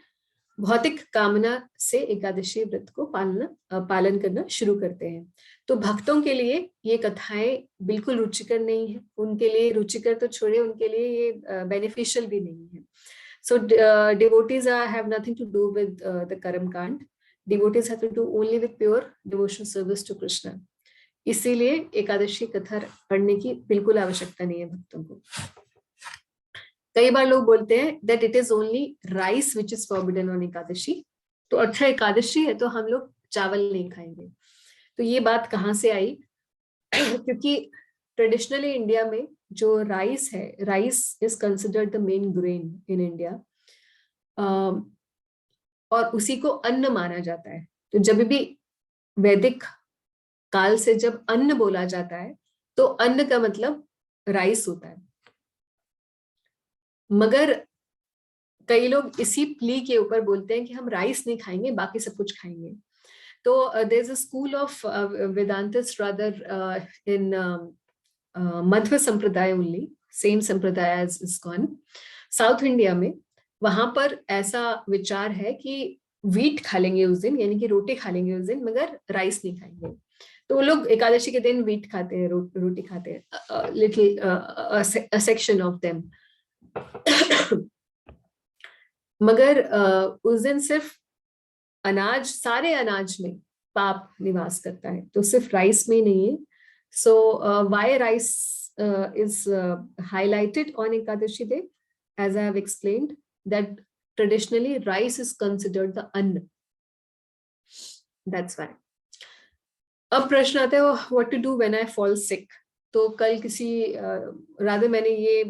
A: भौतिक कामना से एकादशी व्रत को पालन करना शुरू करते हैं। तो भक्तों के लिए ये कथाएं बिल्कुल रुचिकर नहीं है, उनके लिए रुचिकर तो छोड़े, उनके लिए ये बेनिफिशियल भी नहीं है। सो devotees have nothing to do with the Karam Kand. Devotees have to do only with pure devotional service to Krishna. इसीलिए एकादशी कथा पढ़ने की बिल्कुल आवश्यकता नहीं है भक्तों को। कई बार लोग बोलते हैं that it is only rice which is forbidden on Ekadashi, तो अच्छा एकादशी है तो हम लोग चावल नहीं खाएंगे। तो ये बात कहाँ से आई? क्योंकि ट्रेडिशनली इंडिया में जो राइस है, rice is considered the main grain in India, और उसी को अन्न माना जाता है। तो जब भी वैदिक काल से जब अन्न बोला जाता है तो अन्न का मतलब राइस होता है। मगर कई लोग इसी प्ली के ऊपर बोलते हैं कि हम राइस नहीं खाएंगे, बाकी सब कुछ खाएंगे। तो there is a school of Vedantist rather in Madhva sampradaya only, same sampradaya as ISKCON South India में। वहां पर ऐसा विचार है कि वीट खा लेंगे उस दिन, यानी कि रोटी खा लेंगे उस दिन, मगर राइस नहीं खाएंगे। तो वो लोग एकादशी के दिन वीट खाते हैं, रोटी खाते हैं, लिटिल सेक्शन ऑफ देम। मगर उस दिन सिर्फ अनाज, सारे अनाज में पाप निवास करता है, तो सिर्फ राइस में नहीं है। So why rice is highlighted on Ekadashi day, as I have explained, that traditionally rice is considered the anna. That's why. अब प्रश्न आता है what to do when I fall sick. तो कल किसी राधे मैंने ये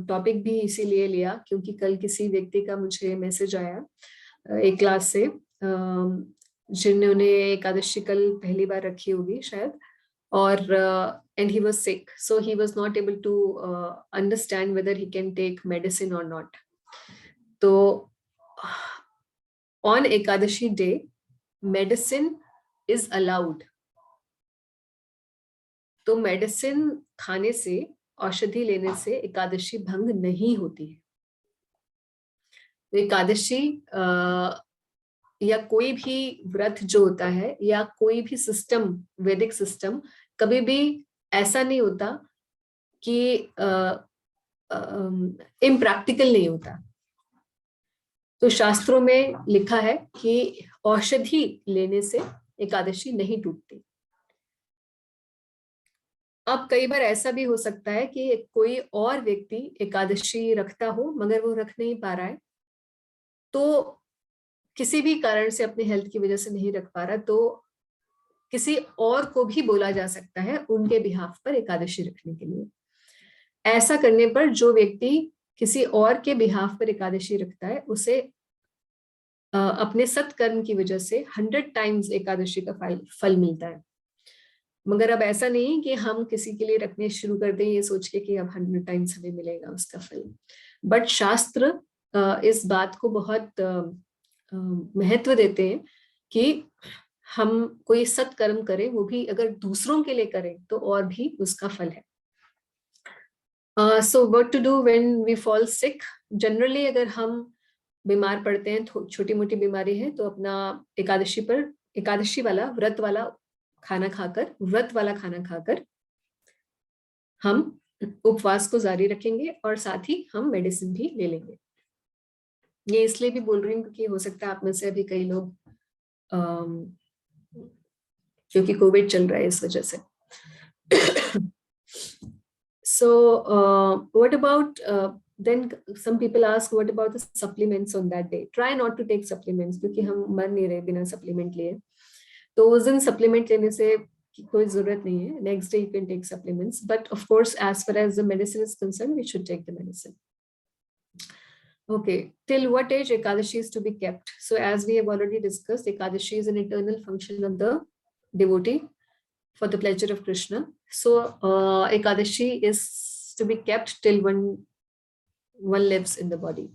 A: टॉपिक भी इसीलिए लिया क्योंकि कल किसी व्यक्ति का मुझे मैसेज आया एक क्लास से, जिन्होंने एकादशी कल पहली बार रखी होगी शायद, और and he was sick, so he was not able to understand whether he can take medicine or not. तो on Ekadashi day medicine is allowed. तो मेडिसिन खाने से, औषधि लेने से एकादशी भंग नहीं होती है। तो एकादशी या कोई भी व्रत जो होता है या कोई भी सिस्टम, वैदिक सिस्टम, कभी भी ऐसा नहीं होता कि इम्प्रैक्टिकल नहीं होता। तो शास्त्रों में लिखा है कि औषधि लेने से एकादशी नहीं टूटती। अब कई बार ऐसा भी हो सकता है कि कोई और व्यक्ति एकादशी रखता हो मगर वो रख नहीं पा रहा है, तो किसी भी कारण से अपने हेल्थ की वजह से नहीं रख पा रहा, तो किसी और को भी बोला जा सकता है उनके बिहाफ पर एकादशी रखने के लिए। ऐसा करने पर जो व्यक्ति किसी और के बिहाफ पर एकादशी रखता है उसे अपने सत्कर्म की वजह से 100 टाइम्स एकादशी का फल मिलता है। मगर अब ऐसा नहीं कि हम किसी के लिए रखने शुरू कर दें ये सोच के कि अब 100 टाइम्स हमें मिलेगा उसका फल। बट शास्त्र इस बात को बहुत महत्व देते हैं कि हम कोई सत्कर्म करें, वो भी अगर दूसरों के लिए करें तो और भी उसका फल है। So what to do when we fall sick? Generally अगर हम बीमार पड़ते हैं, छोटी मोटी बीमारी है, तो अपना एकादशी पर, एकादशी वाला व्रत वाला खाना खाकर, व्रत वाला खाना खाकर हम उपवास को जारी रखेंगे और साथ ही हम मेडिसिन भी ले लेंगे। ये इसलिए भी बोल रही हूँ क्योंकि हो सकता है आप में से अभी कई लोग क्योंकि कोविड चल रहा है इस वजह से। So what about then some people ask what about the supplements on that day? Try not to take supplements क्योंकि हम मर नहीं रहे बिना सप्लीमेंट लिए। तो उस दिन सप्लीमेंट लेने से कोई जरूरत नहीं है। Next day you can take supplements, but of course as far as the medicine is concerned we should take the medicine. Okay, till what age Ekadashi is to be kept? So as we have already discussed, Ekadashi is an eternal function of the devotee for the pleasure of Krishna. So Ekadashi is to be kept till one lives in the body.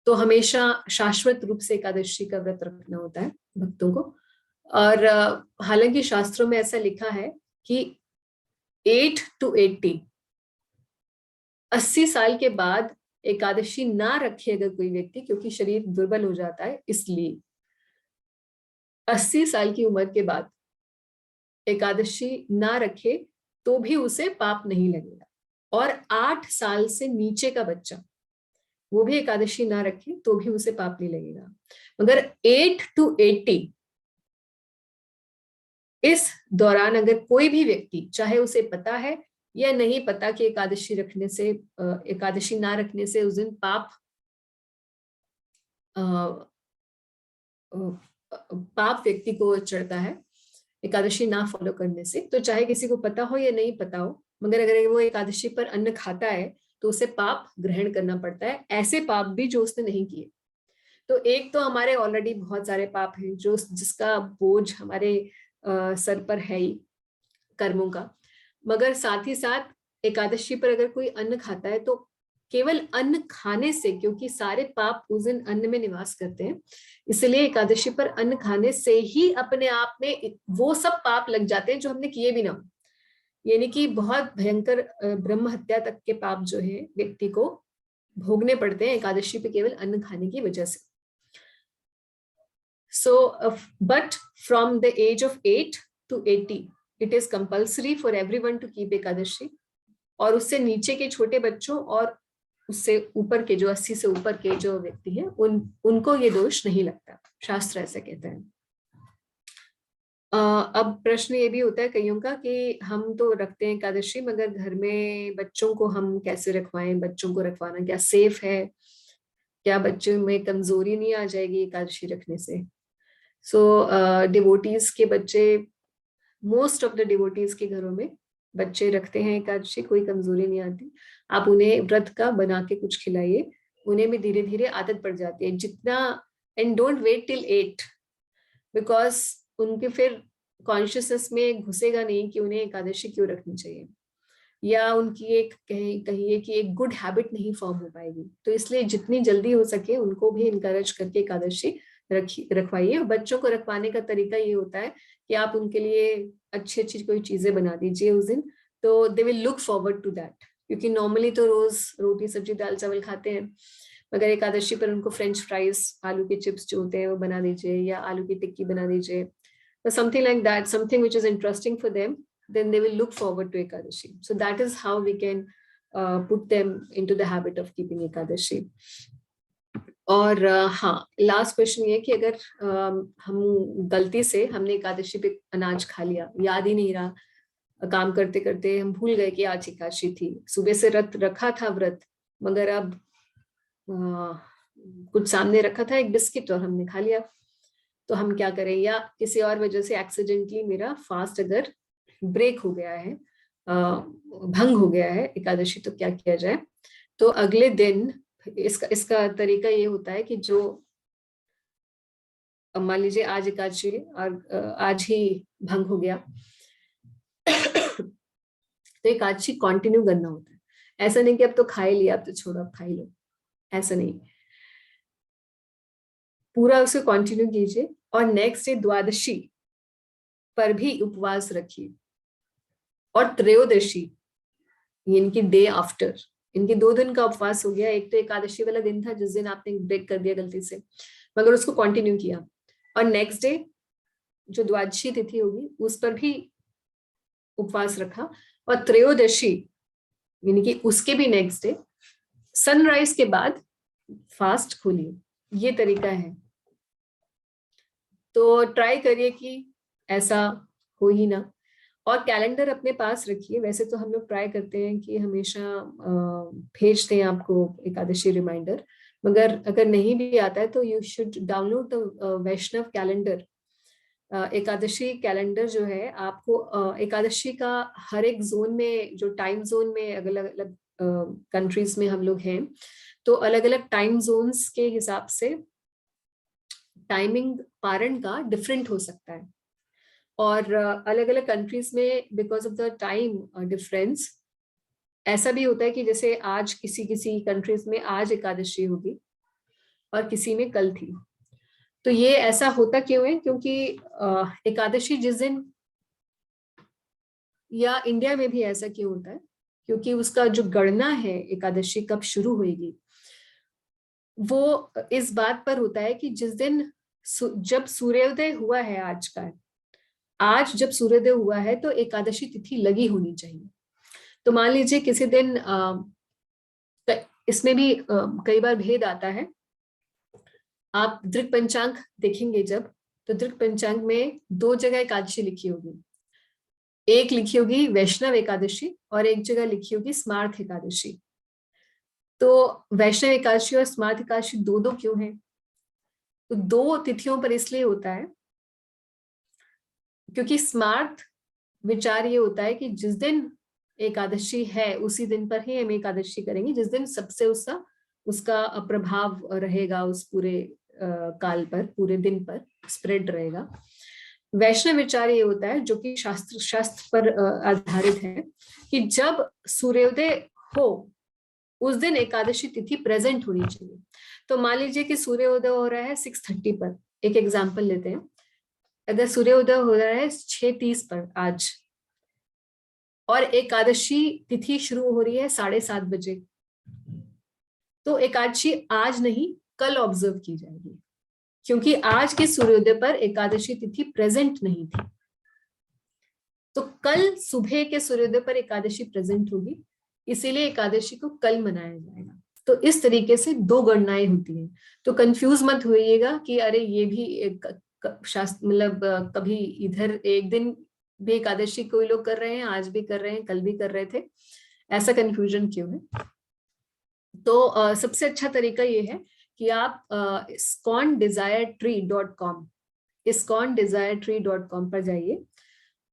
A: तो हमेशा शाश्वत रूप से एकादशी का व्रत रखना होता है भक्तों को। और हालांकि शास्त्रों में ऐसा लिखा है कि 8 to 80 साल के बाद एकादशी ना रखे अगर कोई व्यक्ति, क्योंकि शरीर दुर्बल हो जाता है, इसलिए 80 साल की उम्र के बाद एकादशी ना रखे तो भी उसे पाप नहीं लगेगा। और 8 साल से नीचे का बच्चा वो भी एकादशी ना रखे तो भी उसे पाप नहीं लगेगा। मगर 8 to 80 इस दौरान अगर कोई भी व्यक्ति, चाहे उसे पता है या नहीं पता कि एकादशी रखने से, एकादशी ना रखने से उस दिन पाप व्यक्ति को चढ़ता है एकादशी ना फॉलो करने से, तो चाहे किसी को पता हो या नहीं पता हो, मगर अगर वो एकादशी पर अन्न खाता है तो उसे पाप ग्रहण करना पड़ता है, ऐसे पाप भी जो उसने नहीं किए। तो एक तो हमारे ऑलरेडी बहुत सारे पाप हैं जो जिसका बोझ हमारे सर पर है ही कर्मों का, मगर साथ ही साथ एकादशी पर अगर कोई अन्न खाता है तो केवल अन्न खाने से, क्योंकि सारे पाप उस दिन अन्न में निवास करते हैं, इसलिए एकादशी पर अन्न खाने से ही अपने आप में वो सब पाप लग जाते हैं जो हमने किए भी ना हो। यानी कि बहुत भयंकर ब्रह्म हत्या तक के पाप जो है व्यक्ति को भोगने पड़ते हैं एकादशी पे केवल अन्न खाने की वजह से। So, but from the age of 8 to 80, it is compulsory for everyone to keep Ekadashi. और उससे नीचे के छोटे बच्चों और उससे ऊपर के जो 80 से ऊपर के जो व्यक्ति हैं उनको ये दोष नहीं लगता, शास्त्र ऐसा कहता है। अब प्रश्न ये भी होता है कईयों का कि हम तो रखते हैं एकादशी, मगर घर में बच्चों को हम कैसे रखवाएं, बच्चों को रखवाना क्या सेफ है, क्या बच्चों में कमजोरी नहीं आ जाएगी एकादशी रखने से? सो डिवोटीज के बच्चे, मोस्ट ऑफ द डिवोटीज के घरों में बच्चे रखते हैं एकादशी, कोई कमजोरी नहीं आती। आप उन्हें व्रत का बना के कुछ खिलाइए, उन्हें भी धीरे धीरे आदत पड़ जाती है जितना। And don't wait till 8, because उनके फिर कॉन्शियसनेस में घुसेगा नहीं कि उन्हें एकादशी क्यों रखनी चाहिए, या उनकी एक कहिए कि एक गुड हैबिट नहीं फॉर्म हो पाएगी। तो इसलिए जितनी जल्दी हो सके उनको भी इनकरेज करके एकादशी रखवाइए। बच्चों को रखवाने का तरीका ये होता है कि आप उनके लिए अच्छी अच्छी कोई चीजें बना दीजिए उस दिन, तो they will look forward to that. क्योंकि नॉर्मली तो रोज रोटी सब्जी दाल चावल खाते हैं, मगर एकादशी पर उनको फ्रेंच फ्राइज, आलू के चिप्स जो होते हैं वो बना दीजिए, या आलू की टिक्की बना दीजिए, तो something like that, something which is interesting for them, then they will look forward to Ekadashi. So that is how we can put them into the habit of keeping Ekadashi. और हाँ, लास्ट क्वेश्चन ये कि अगर हम गलती से हमने एकादशी पे अनाज खा लिया, याद ही नहीं रहा, काम करते करते हम भूल गए कि आज एकादशी थी, सुबह से रखा था व्रत, मगर अब कुछ सामने रखा था एक बिस्किट और हमने खा लिया, तो हम क्या करें? या किसी और वजह से एक्सीडेंटली मेरा फास्ट अगर ब्रेक हो गया है, भंग हो गया है एकादशी, तो क्या किया जाए? तो अगले दिन इसका तरीका ये होता है कि जो मान लीजिए आज एकादशी और आज ही भंग हो गया तो एकादशी कंटिन्यू करना होता है। ऐसा नहीं कि अब तो खा ही लिया, अब तो छोड़ो, अब खा ही लो, ऐसा नहीं, पूरा उसे कंटिन्यू कीजिए। और नेक्स्ट डे द्वादशी पर भी उपवास रखिए, और त्रयोदशी इनकी डे आफ्टर, इनके 2 दिन का उपवास हो गया। एक तो एकादशी वाला दिन था जिस दिन आपने ब्रेक कर दिया गलती से, मगर उसको कंटिन्यू किया, और नेक्स्ट डे जो द्वादशी तिथि होगी उस पर भी उपवास रखा, और त्रयोदशी यानी कि उसके भी नेक्स्ट डे सनराइज के बाद फास्ट खोलिए। ये तरीका है, तो ट्राई करिए कि ऐसा हो ही ना। और कैलेंडर अपने पास रखिए। वैसे तो हम लोग ट्राई करते हैं कि हमेशा भेजते हैं आपको एकादशी रिमाइंडर, मगर अगर नहीं भी आता है तो you should download the Vaishnav calendar. Ekadashi calendar जो है आपको एकादशी का हर एक जोन में, जो टाइम जोन में अलग अलग कंट्रीज में हम लोग हैं, तो अलग अलग टाइम जोन्स के हिसाब से टाइमिंग पारण का डिफरेंट हो सकता है। और अलग अलग कंट्रीज में because of the time difference ऐसा भी होता है कि जैसे आज किसी किसी कंट्रीज में आज एकादशी होगी और किसी में कल थी। तो ये ऐसा होता क्यों है? क्योंकि एकादशी जिस दिन, या इंडिया में भी ऐसा क्यों होता है, क्योंकि उसका जो गणना है एकादशी कब शुरू होगी वो इस बात पर होता है कि जिस दिन जब सूर्योदय हुआ है, आज जब सूर्योदय हुआ है तो एकादशी तिथि लगी होनी चाहिए। तो मान लीजिए किसी दिन इसमें भी कई बार भेद आता है। आप दृक पंचांग देखेंगे जब, तो दृक पंचांग में 2 जगह एकादशी लिखी होगी। एक लिखी होगी वैष्णव एकादशी और एक जगह लिखी होगी स्मार्थ एकादशी। तो वैष्णव एकादशी और स्मार्थ एकादशी दो दो क्यों है? तो 2 तिथियों पर इसलिए होता है क्योंकि स्मार्थ विचार ये होता है कि जिस दिन एकादशी है उसी दिन पर ही हम एकादशी करेंगे, जिस दिन सबसे उसका प्रभाव रहेगा उस पूरे काल पर, पूरे दिन पर स्प्रेड रहेगा। वैष्णव विचार ये होता है, जो कि शास्त्र पर आधारित है, कि जब सूर्योदय हो उस दिन एकादशी तिथि प्रेजेंट होनी चाहिए। तो मान लीजिए कि सूर्योदय हो रहा है 6:30 पर, एक एग्जाम्पल लेते हैं। अगर सूर्योदय हो रहा है 6:30 पर आज और एकादशी तिथि शुरू हो रही है 7:30 बजे, तो एकादशी आज नहीं कल ऑब्जर्व की जाएगी, क्योंकि आज के सूर्योदय पर एकादशी तिथि प्रेजेंट नहीं थी। तो कल सुबह के सूर्योदय पर एकादशी प्रेजेंट होगी, इसीलिए एकादशी को कल मनाया जाएगा। तो इस तरीके से 2 गणनाएं होती हैं। तो कंफ्यूज मत होइएगा कि अरे ये भी शास्त्र, मतलब कभी इधर एक दिन भी एकादशी कोई लोग कर रहे हैं, आज भी कर रहे हैं, कल भी कर रहे थे, ऐसा कंफ्यूजन क्यों है? तो सबसे अच्छा तरीका ये है कि आप iskondesiretree.com पर जाइए।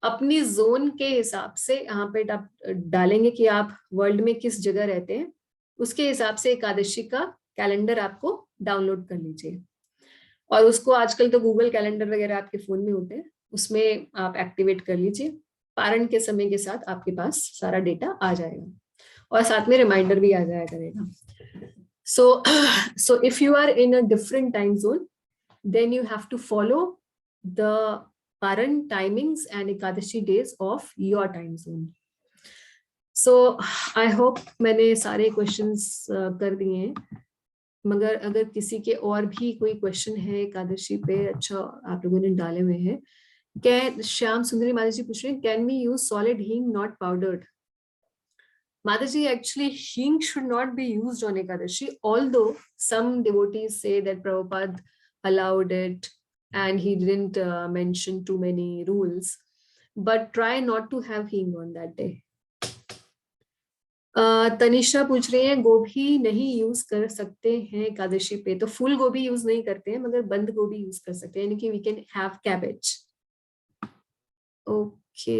A: अपनी जोन के हिसाब से यहाँ पे आप डालेंगे कि आप वर्ल्ड में किस जगह रहते हैं, उसके हिसाब से एकादशी का कैलेंडर आपको डाउनलोड कर लीजिए। और उसको आजकल तो गूगल कैलेंडर वगैरह आपके फोन में होते हैं, उसमें आप एक्टिवेट कर लीजिए। पारण के समय के साथ आपके पास सारा डेटा आ जाएगा और साथ में रिमाइंडर भी आ जाया करेगा। So if you are in a different time zone, then you have to follow the Paran timings and Ekadashi days of your time zone. So I hope मैंने सारे questions कर दिए हैं, मगर अगर किसी के और भी कोई क्वेश्चन है एकादशी पे, अच्छा आप लोगों ने डाले हुए हैं। क्या श्याम सुंदरी माता जी पूछ रहे हैं, कैन वी यूज सॉलिड हींग not powdered? Mataji, actually, hing should not be used on Ekadashi, although some devotees say that Prabhupada allowed it and he didn't mention too many rules. But try not to have hing on that day. Tanisha पूछ रही है गोभी नहीं use कर सकते हैं एकादशी पे? तो फूल गोभी यूज नहीं करते हैं, मगर बंद गोभी यूज कर सकते हैं, यानी कि we can have cabbage. Okay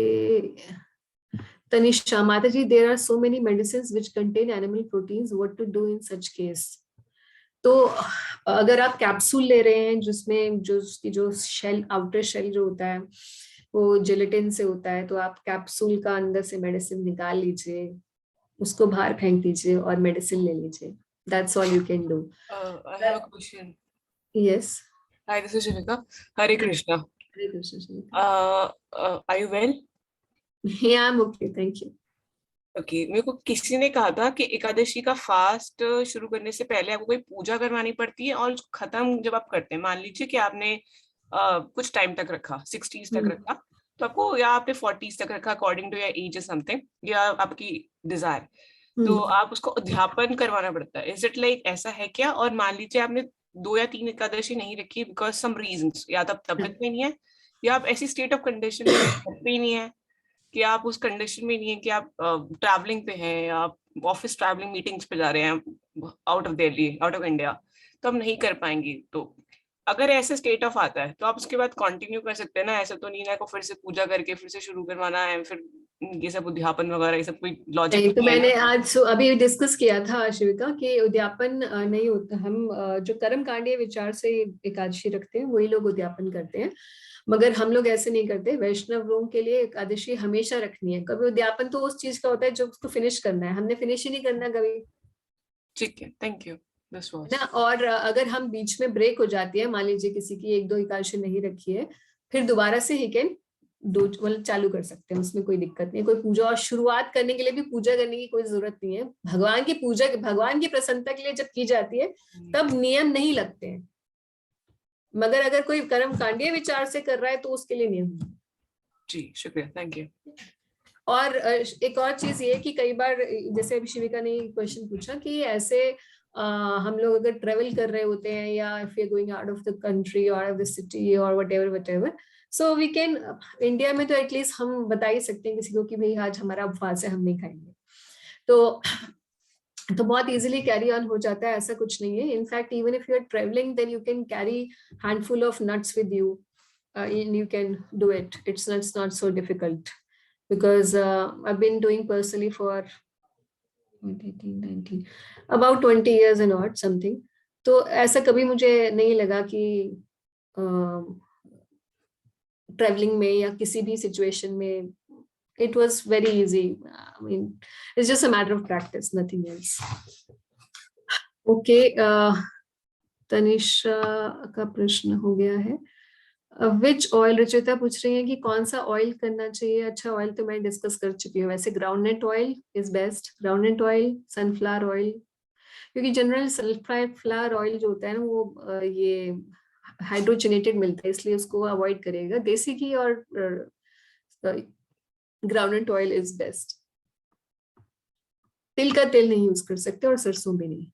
A: Tanisha, Mataji, there are so many medicines which contain animal proteins. What to do in such case? तो अगर आप कैप्सूल ले रहे हैं जिसमें जो शेल, आउटर शेल जो होता है वो जेलेटिन से होता है, तो आप कैप्सूल का अंदर से मेडिसिन निकाल लीजिए, उसको बाहर फेंक दीजिए और मेडिसिन ले लीजिए। That's all you can do.
B: I have a question.
A: Yes.
B: Hi, this is Shamika. Hare Krishna.
A: Hare Krishna, Shamika.
B: Are you well?
A: Yeah, I'm okay. Thank you.
B: Okay, मेरे को किसी ने कहा था कि एकादशी का फास्ट शुरू करने से पहले आपको कोई पूजा करवानी पड़ती है, और खत्म जब आप करते हैं, मान लीजिए कि आपने कुछ टाइम तक रखा, 60s तक रखा, तो आपको, या आपने 40s तक रखा according to your age something, या आपकी डिजायर, तो आप उसको अध्यापन करवाना पड़ता है। इज इट लाइक ऐसा है क्या? और मान लीजिए आपने 2 या 3 एकादशी नहीं रखी बिकॉज सम रीजंस, या तो तबियत में नहीं है, या आप ऐसी स्टेट ऑफ कंडीशन में नहीं है कि आप उस कंडीशन में नहीं है कि आप ट्रैवलिंग पे हैं, या आप ऑफिस ट्रैवलिंग मीटिंग्स पे जा रहे हैं out of Delhi, out of India, तो हम नहीं कर पाएंगे। तो अगर ऐसे स्टेट ऑफ आता है तो आप उसके बाद कंटिन्यू कर सकते हैं ना, ऐसा तो नहीं है को फिर से पूजा करके फिर से शुरू करवाना है, फिर ये सब उद्यापन वगैरह ये सब कोई लॉजिक
A: नहीं, तो
B: नहीं है
A: मैंने
B: ना?
A: आज अभी डिस्कस किया था शिविका कि उद्यापन नहीं होता। हम जो कर्म कांडीय विचार से एकादशी रखते हैं वही लोग उद्यापन करते हैं, मगर हम लोग ऐसे नहीं करते। वैष्णव लोगों के लिए एकादशी हमेशा रखनी है। कभी उद्यापन तो उस चीज का होता है जो उसको फिनिश करना है, हमने फिनिश ही नहीं करना कभी,
B: ठीक है, थैंक यू, दिस
A: है
B: वाज।
A: ना। और अगर हम बीच में ब्रेक हो जाती है, मान लीजिए किसी की 1-2 एकादशी नहीं रखी है, फिर दोबारा से ही कैन दो मतलब चालू कर सकते हैं, उसमें कोई दिक्कत नहीं। कोई पूजा और शुरुआत करने के लिए भी पूजा करने की कोई जरूरत नहीं है। भगवान की पूजा, भगवान की प्रसन्नता के लिए जब की जाती है तब नियम नहीं लगते हैं, मगर अगर कोई कर्म कांडीय विचार से कर रहा है तो उसके लिए नियम है।
B: जी शुक्रिया, थैंक यू।
A: और एक और चीज ये कि कई बार जैसे अभी शिविका ने क्वेश्चन पूछा कि ऐसे हम लोग अगर ट्रेवल कर रहे होते हैं या if you going out of the country और आउट ऑफ द सिटी और whatever, so we can, India में तो एटलीस्ट हम बता ही सकते हैं किसी को कि भाई आज हमारा उपवास है, हम नहीं खाएंगे, तो बहुत इजीली कैरी ऑन हो जाता है। ऐसा कुछ नहीं है। In fact even if you are travelling then you can carry handful of nuts with you, you can do it. It's not so difficult because I've been doing personally for 18, 19, about 20 years and odd something. तो ऐसा कभी मुझे नहीं लगा कि travelling में या किसी भी सिचुएशन में it was very easy. I mean, it's just a matter of practice, nothing else. Okay, Tanisha का प्रश्न हो गया है। विच ऑयल, रुचिता पूछ रही है कि कौन सा ऑयल करना चाहिए। अच्छा, ऑयल तो मैं डिस्कस कर चुकी हूँ। वैसे groundnut oil is best, groundnut oil, sunflower oil, क्योंकि जनरल सनफ्लावर ऑयल जो होता है ना वो ये हाइड्रोजनेटेड मिलता है, इसलिए उसको अवॉइड करिएगा। देसी घी और ग्राउंडनट ऑयल इज बेस्ट। तिल का तेल नहीं यूज कर सकते और सरसों भी नहीं।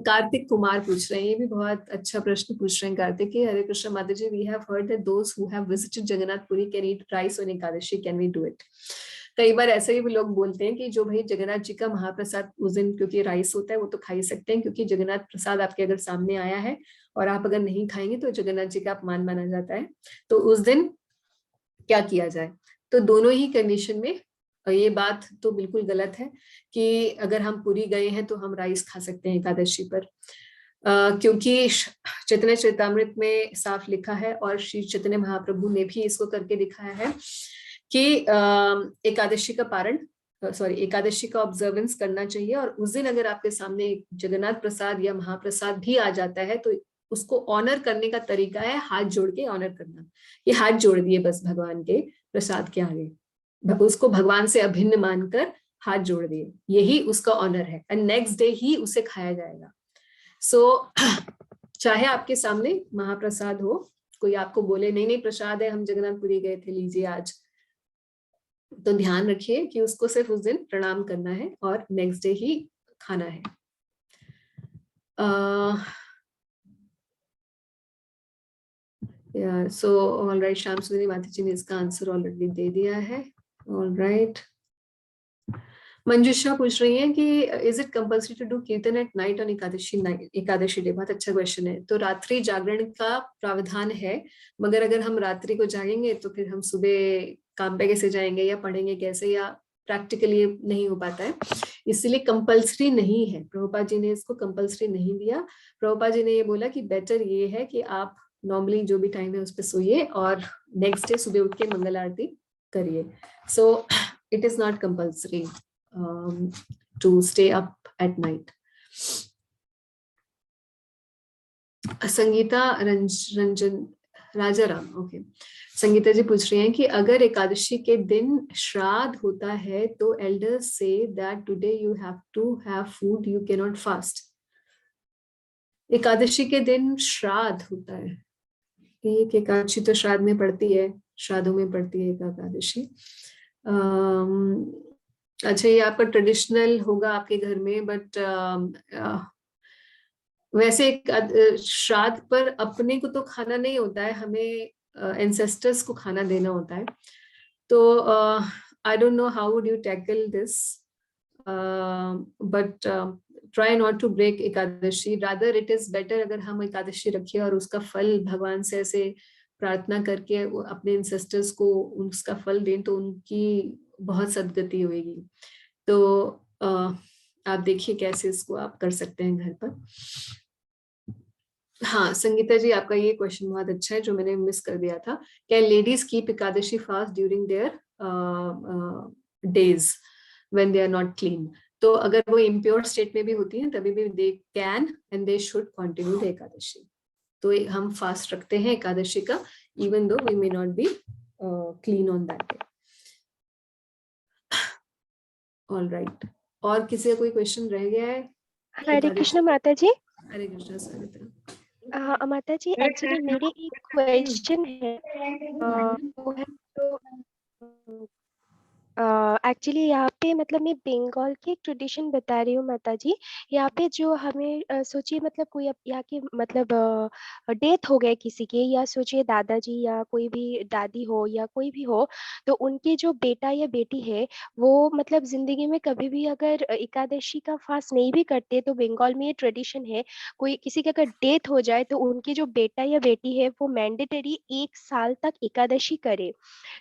A: कार्तिक कुमार पूछ रहे हैं, ये भी बहुत अच्छा प्रश्न पूछ रहे हैं कार्तिक की। Hare Krishna Mata ji, we have heard that those who have visited Jagannath Puri can eat rice on Ekadashi, can we do it. कई बार ऐसे भी लोग बोलते हैं कि जो भाई जगन्नाथ जी का महाप्रसाद उस दिन, क्योंकि राइस होता है, वो तो खा ही सकते हैं, क्योंकि जगन्नाथ प्रसाद आपके अगर सामने आया है और आप अगर नहीं खाएंगे तो जगन्नाथ जी का अपमान माना जाता है। तो उस दिन क्या किया जाए? तो दोनों ही कंडीशन में ये बात तो बिल्कुल गलत है कि अगर हम पुरी गए हैं तो हम राइस खा सकते हैं एकादशी पर, क्योंकि चैतन्य चरितामृत में साफ लिखा है और श्री चैतन्य महाप्रभु ने भी इसको करके दिखाया है कि एकादशी का पारण, एकादशी का ऑब्जर्वेंस करना चाहिए। और उस दिन अगर आपके सामने जगन्नाथ प्रसाद या महाप्रसाद भी आ जाता है तो उसको ऑनर करने का तरीका है हाथ जोड़ के ऑनर करना। ये हाथ जोड़ दिए बस भगवान के प्रसाद के आगे, उसको भगवान से अभिन्न मानकर हाथ जोड़ दिए, यही उसका ऑनर है। एंड नेक्स्ट डे ही उसे खाया जाएगा। सो चाहे आपके सामने महाप्रसाद हो, कोई आपको बोले नहीं नहीं प्रसाद है, हम जगन्नाथपुरी गए थे, लीजिए आज, तो ध्यान रखिए कि उसको सिर्फ उस दिन प्रणाम करना है और नेक्स्ट डे ही खाना है। सो ऑल राइट, श्याम सुंदरी माता जी ने इसका आंसर ऑलरेडी दे दिया है। ऑल राइट, मंजुषा पूछ रही है कि is it compulsory to do kirtan at night on Ekadashi day? बहुत अच्छा क्वेश्चन है। तो रात्रि जागरण का प्रावधान है, मगर अगर हम रात्रि को जागेंगे तो फिर हम सुबह काम पे कैसे जाएंगे या पढ़ेंगे कैसे, या प्रैक्टिकली नहीं हो पाता है, इसलिए कंपल्सरी नहीं है। प्रभुपाद जी ने इसको कंपल्सरी नहीं दिया। प्रभुपाद जी ने ये बोला कि बेटर ये है कि आप नॉर्मली जो भी टाइम है उस पर सोइए और नेक्स्ट डे सुबह उठ के मंगल आरती करिए। So it is not compulsory to stay up at night. Sangeeta Ranjan Rajaram, okay, Sangeeta ji पूछ रही हैं कि अगर एकादशी के दिन श्राद्ध होता है तो एल्डर्स से that today you have to have food, you can not fast. Ekadashi के दिन श्राद्ध होता है, एक एकादशी तो श्राद्ध में पड़ती है, श्राद्धों में पड़ती है एकादशी। अच्छा, ये आपका ट्रेडिशनल होगा आपके घर में, बट वैसे श्राद्ध पर अपने को तो खाना नहीं होता है, हमें एंसेस्टर्स को खाना देना होता है। तो I don't know how would you tackle this, but try not to break Ekadashi. Rather it is better अगर हम एकादशी रखिए और उसका फल भगवान से ऐसे प्रार्थना करके वो अपने इंसेस्टर्स को उसका फल दें तो उनकी बहुत सदगति होगी। तो आप देखिए कैसे इसको आप कर सकते हैं घर पर। हाँ संगीता जी, आपका ये क्वेश्चन बहुत अच्छा है जो मैंने मिस कर दिया था। Can ladies keep Ekadashi fast during their days when they are not clean? तो अगर वो इम्प्योर स्टेट में भी होती हैं तभी भी they can and they should continue the Ekadashi. तो हम फास्ट रखते हैं एकादशी का even though we may not be clean on that day. All right, और किसी का कोई क्वेश्चन रह गया है?
C: हरे कृष्ण माता जी।
A: हरे कृष्ण सविता।
C: माता जी एक्चुअली मेरी एक क्वेश्चन है, वो है तो एक्चुअली यहाँ पे मतलब मैं बंगाल की एक ट्रेडिशन बता रही हूँ माता जी। यहाँ पे जो हमें सोचिए मतलब कोई यहाँ की मतलब डेथ हो गए किसी के, या सोचिए दादाजी या कोई भी दादी हो या कोई भी हो, तो उनके जो बेटा या बेटी है वो मतलब जिंदगी में कभी भी अगर एकादशी का फास्ट नहीं भी करते, तो बंगाल में ये ट्रेडिशन है कोई किसी की अगर डेथ हो जाए तो उनके जो बेटा या बेटी है वो मैंडेटरी 1 साल तक एकादशी करे।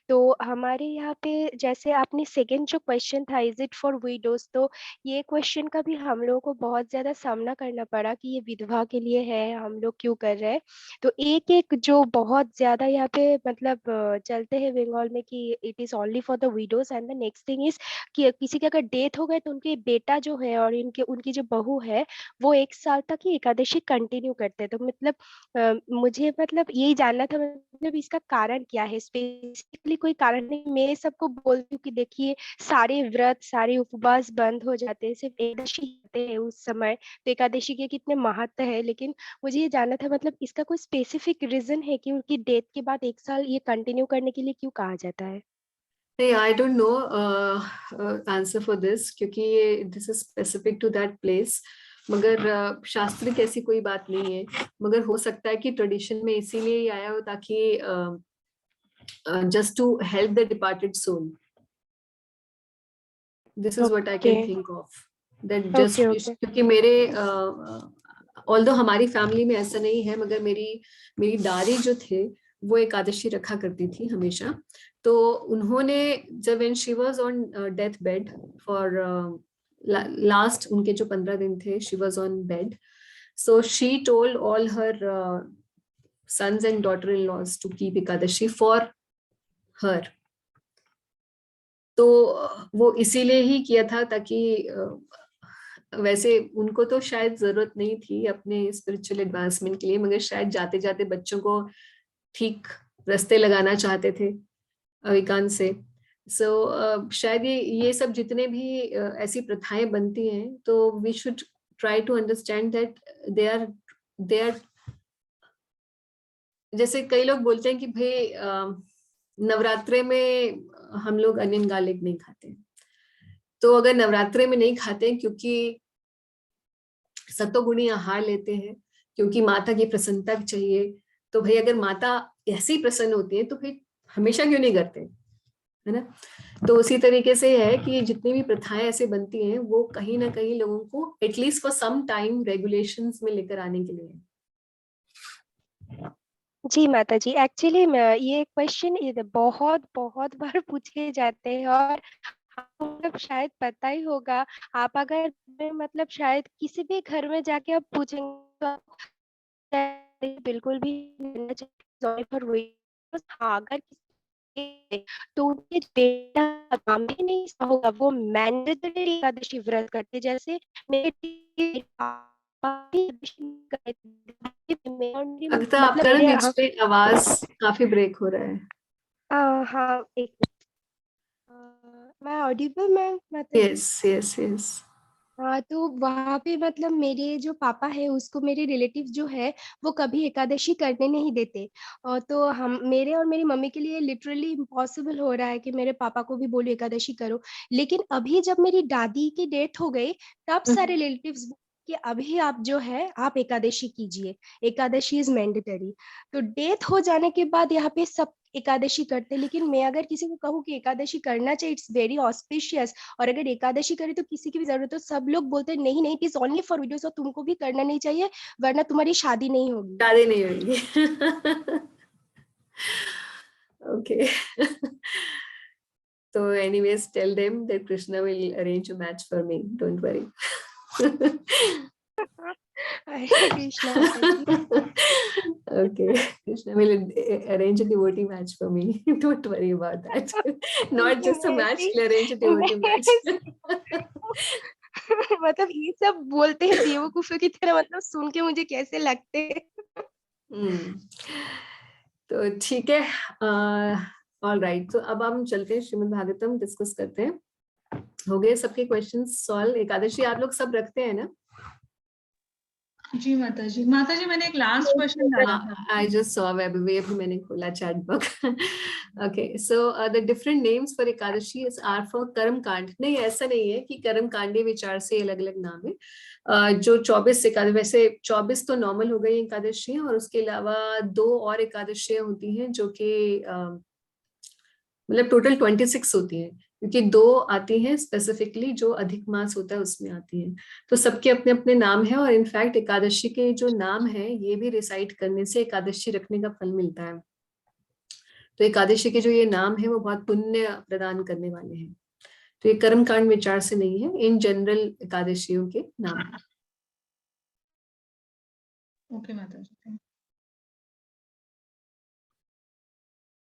C: तो हमारे यहाँ पे जैसे आपने सेकंड जो क्वेश्चन था इज इट फॉर विडोज, तो ये क्वेश्चन का भी हम लोगों को बहुत ज्यादा सामना करना पड़ा कि ये विधवा के लिए है, हम लोग क्यों कर रहे हैं। तो एक एक जो बहुत ज्यादा यहाँ पे मतलब चलते हैं बंगाल में कि it is only for the widows, and the next thing is कि किसी के अगर डेथ हो गए तो उनके बेटा जो है और इनके उनकी जो बहू है वो 1 साल तक ही एकादशी कंटिन्यू करते हैं। तो मतलब मुझे मतलब यही जानना था मतलब इसका कारण क्या है, स्पेसिफिकली कोई कारण नहीं। मैं सबको बोलती हूँ कि देखिए सारे व्रत सारे उपवास बंद हो जाते हैं, सिर्फ एकादशी होते हैं उस समय, तो एकादशी के कितने महत्व है। लेकिन मुझे ये जानना था मतलब इसका कोई स्पेसिफिक रीजन है कि उनकी डेथ के बाद 1 साल ये कंटिन्यू करने के लिए क्यों कहा जाता है?
A: नहीं, I don't know answer for this, क्योंकि ये this is specific to that place. मगर शास्त्रिक ऐसी कोई बात नहीं है, मगर हो सकता है कि ट्रेडिशन में इसीलिए ही आया हो ताकि just to help the departed soul. This is what I can think of. That just क्योंकि मेरे although हमारी फैमिली में ऐसा नहीं है, मगर मेरी दादी जो थे वो एकादशी रखा करती थी हमेशा। तो उन्होंने जब when she was on death bed for last उनके जो 15 दिन थे, she was on bed. So she told all her sons and daughter-in-laws to keep Ekadashi for her. तो वो इसीलिए ही किया था ताकि वैसे उनको तो शायद जरूरत नहीं थी अपने स्पिरिचुअल एडवांसमेंट के लिए, मगर शायद जाते जाते बच्चों को ठीक रास्ते लगाना चाहते थे अविकान से। सो शायद ये सब जितने भी ऐसी प्रथाएं बनती हैं तो we should try to understand that they are जैसे कई लोग बोलते हैं कि भाई नवरात्रे में हम लोग अनियन गार्लिक नहीं खाते। तो अगर नवरात्रे में नहीं खाते क्योंकि सतोगुणी आहार लेते हैं, क्योंकि माता की प्रसन्नता चाहिए, तो भाई अगर माता ऐसी प्रसन्न होती है तो फिर हमेशा क्यों नहीं करते, है ना। तो उसी तरीके से है कि जितनी भी प्रथाएं ऐसे बनती हैं वो कहीं ना कहीं लोगों को at least for some time regulations में लेकर आने के लिए।
C: जी माता जी, एक्चुअली ये क्वेश्चन बहुत बहुत बार पूछे जाते हैं और मतलब शायद पता ही होगा। आप अगर मतलब शायद किसी भी घर में जाके आप पूछेंगे तो बिल्कुल भी हाँ, अगर तो उनके बेटा काम भी नहीं होगा, वो मैंडेटरी एकादशी व्रत करते। जैसे मेरे
A: अक्ता,
C: मतलब
A: आपका ना
C: मेरे
A: बीच में आवाज काफी ब्रेक हो रहा है।
C: हाँ एक मैं ऑडिबल मैम मतलब।
A: Yes yes yes.
C: हाँ, तो वहाँ पे मतलब मेरे जो पापा है उसको मेरे रिलेटिव जो है वो कभी एकादशी करने नहीं देते। और तो हम मेरे और मेरी मम्मी के लिए लिटरली इम्पॉसिबल हो रहा है कि मेरे पापा को भी बोलो एकादशी करो। लेकिन अभी जब मेरी दादी की डेथ हो गई तब सारे रिलेटिव्स कि अभी आप जो है आप एकादशी कीजिए, एकादशी इज मैंडेटरी। तो डेथ हो जाने के बाद यहाँ पे सब एकादशी करते। लेकिन मैं अगर किसी को कहूँ कि एकादशी करना चाहिए, इट्स वेरी ऑस्पिशियस, और अगर एकादशी करे तो किसी की भी जरूरत हो, सब लोग बोलते हैं नहीं नहीं it is only for widows और तुमको भी करना नहीं चाहिए वरना तुम्हारी शादी नहीं होगी।
A: शादी नहीं होगी। Okay. So anyways, tell them that Krishna will arrange a match for me. Don't worry.
C: Hare Krishna Mataji.
A: Okay, Krishna will arrange a devotee match for me. Don't worry about that. Not just a match, he'll arrange a devotee match.
C: मतलब ये सब बोलते हैं बेवकूफों की तरह, मतलब सुन के मुझे कैसे लगते हैं।
A: तो ठीक है, ऑल राइट। तो अब हम चलते हैं श्रीमद् भागवतम डिस्कस करते हैं। हो गए सबके क्वेश्चंस सॉल्व? एकादशी आप लोग सब रखते हैं ना?
D: जी माताजी। माताजी मैंने एक लास्ट क्वेश्चन डाला था।
A: I just saw अभी मैंने खोला chat box. Okay, so the different names for Ekadashi are for कर्म कांड। नहीं, ऐसा नहीं है कि कर्म कांडे विचार से अलग अलग नाम है। जो 24 एकादशी, वैसे 24 तो नॉर्मल हो गई एकादशी, और उसके अलावा 2 और एकादशियां होती हैं जो कि मतलब टोटल 26 होती हैं, क्योंकि 2 आती हैं स्पेसिफिकली जो अधिक मास होता है उसमें आती हैं। तो सबके अपने अपने नाम है, और इनफैक्ट एकादशी के जो नाम है ये भी रिसाइट करने से एकादशी रखने का फल मिलता है। तो एकादशी के जो ये नाम है वो बहुत पुण्य प्रदान करने वाले हैं। तो ये कर्म कांड विचार से नहीं है, इन जनरल एकादशियों के नाम है।
D: ओके माताजी।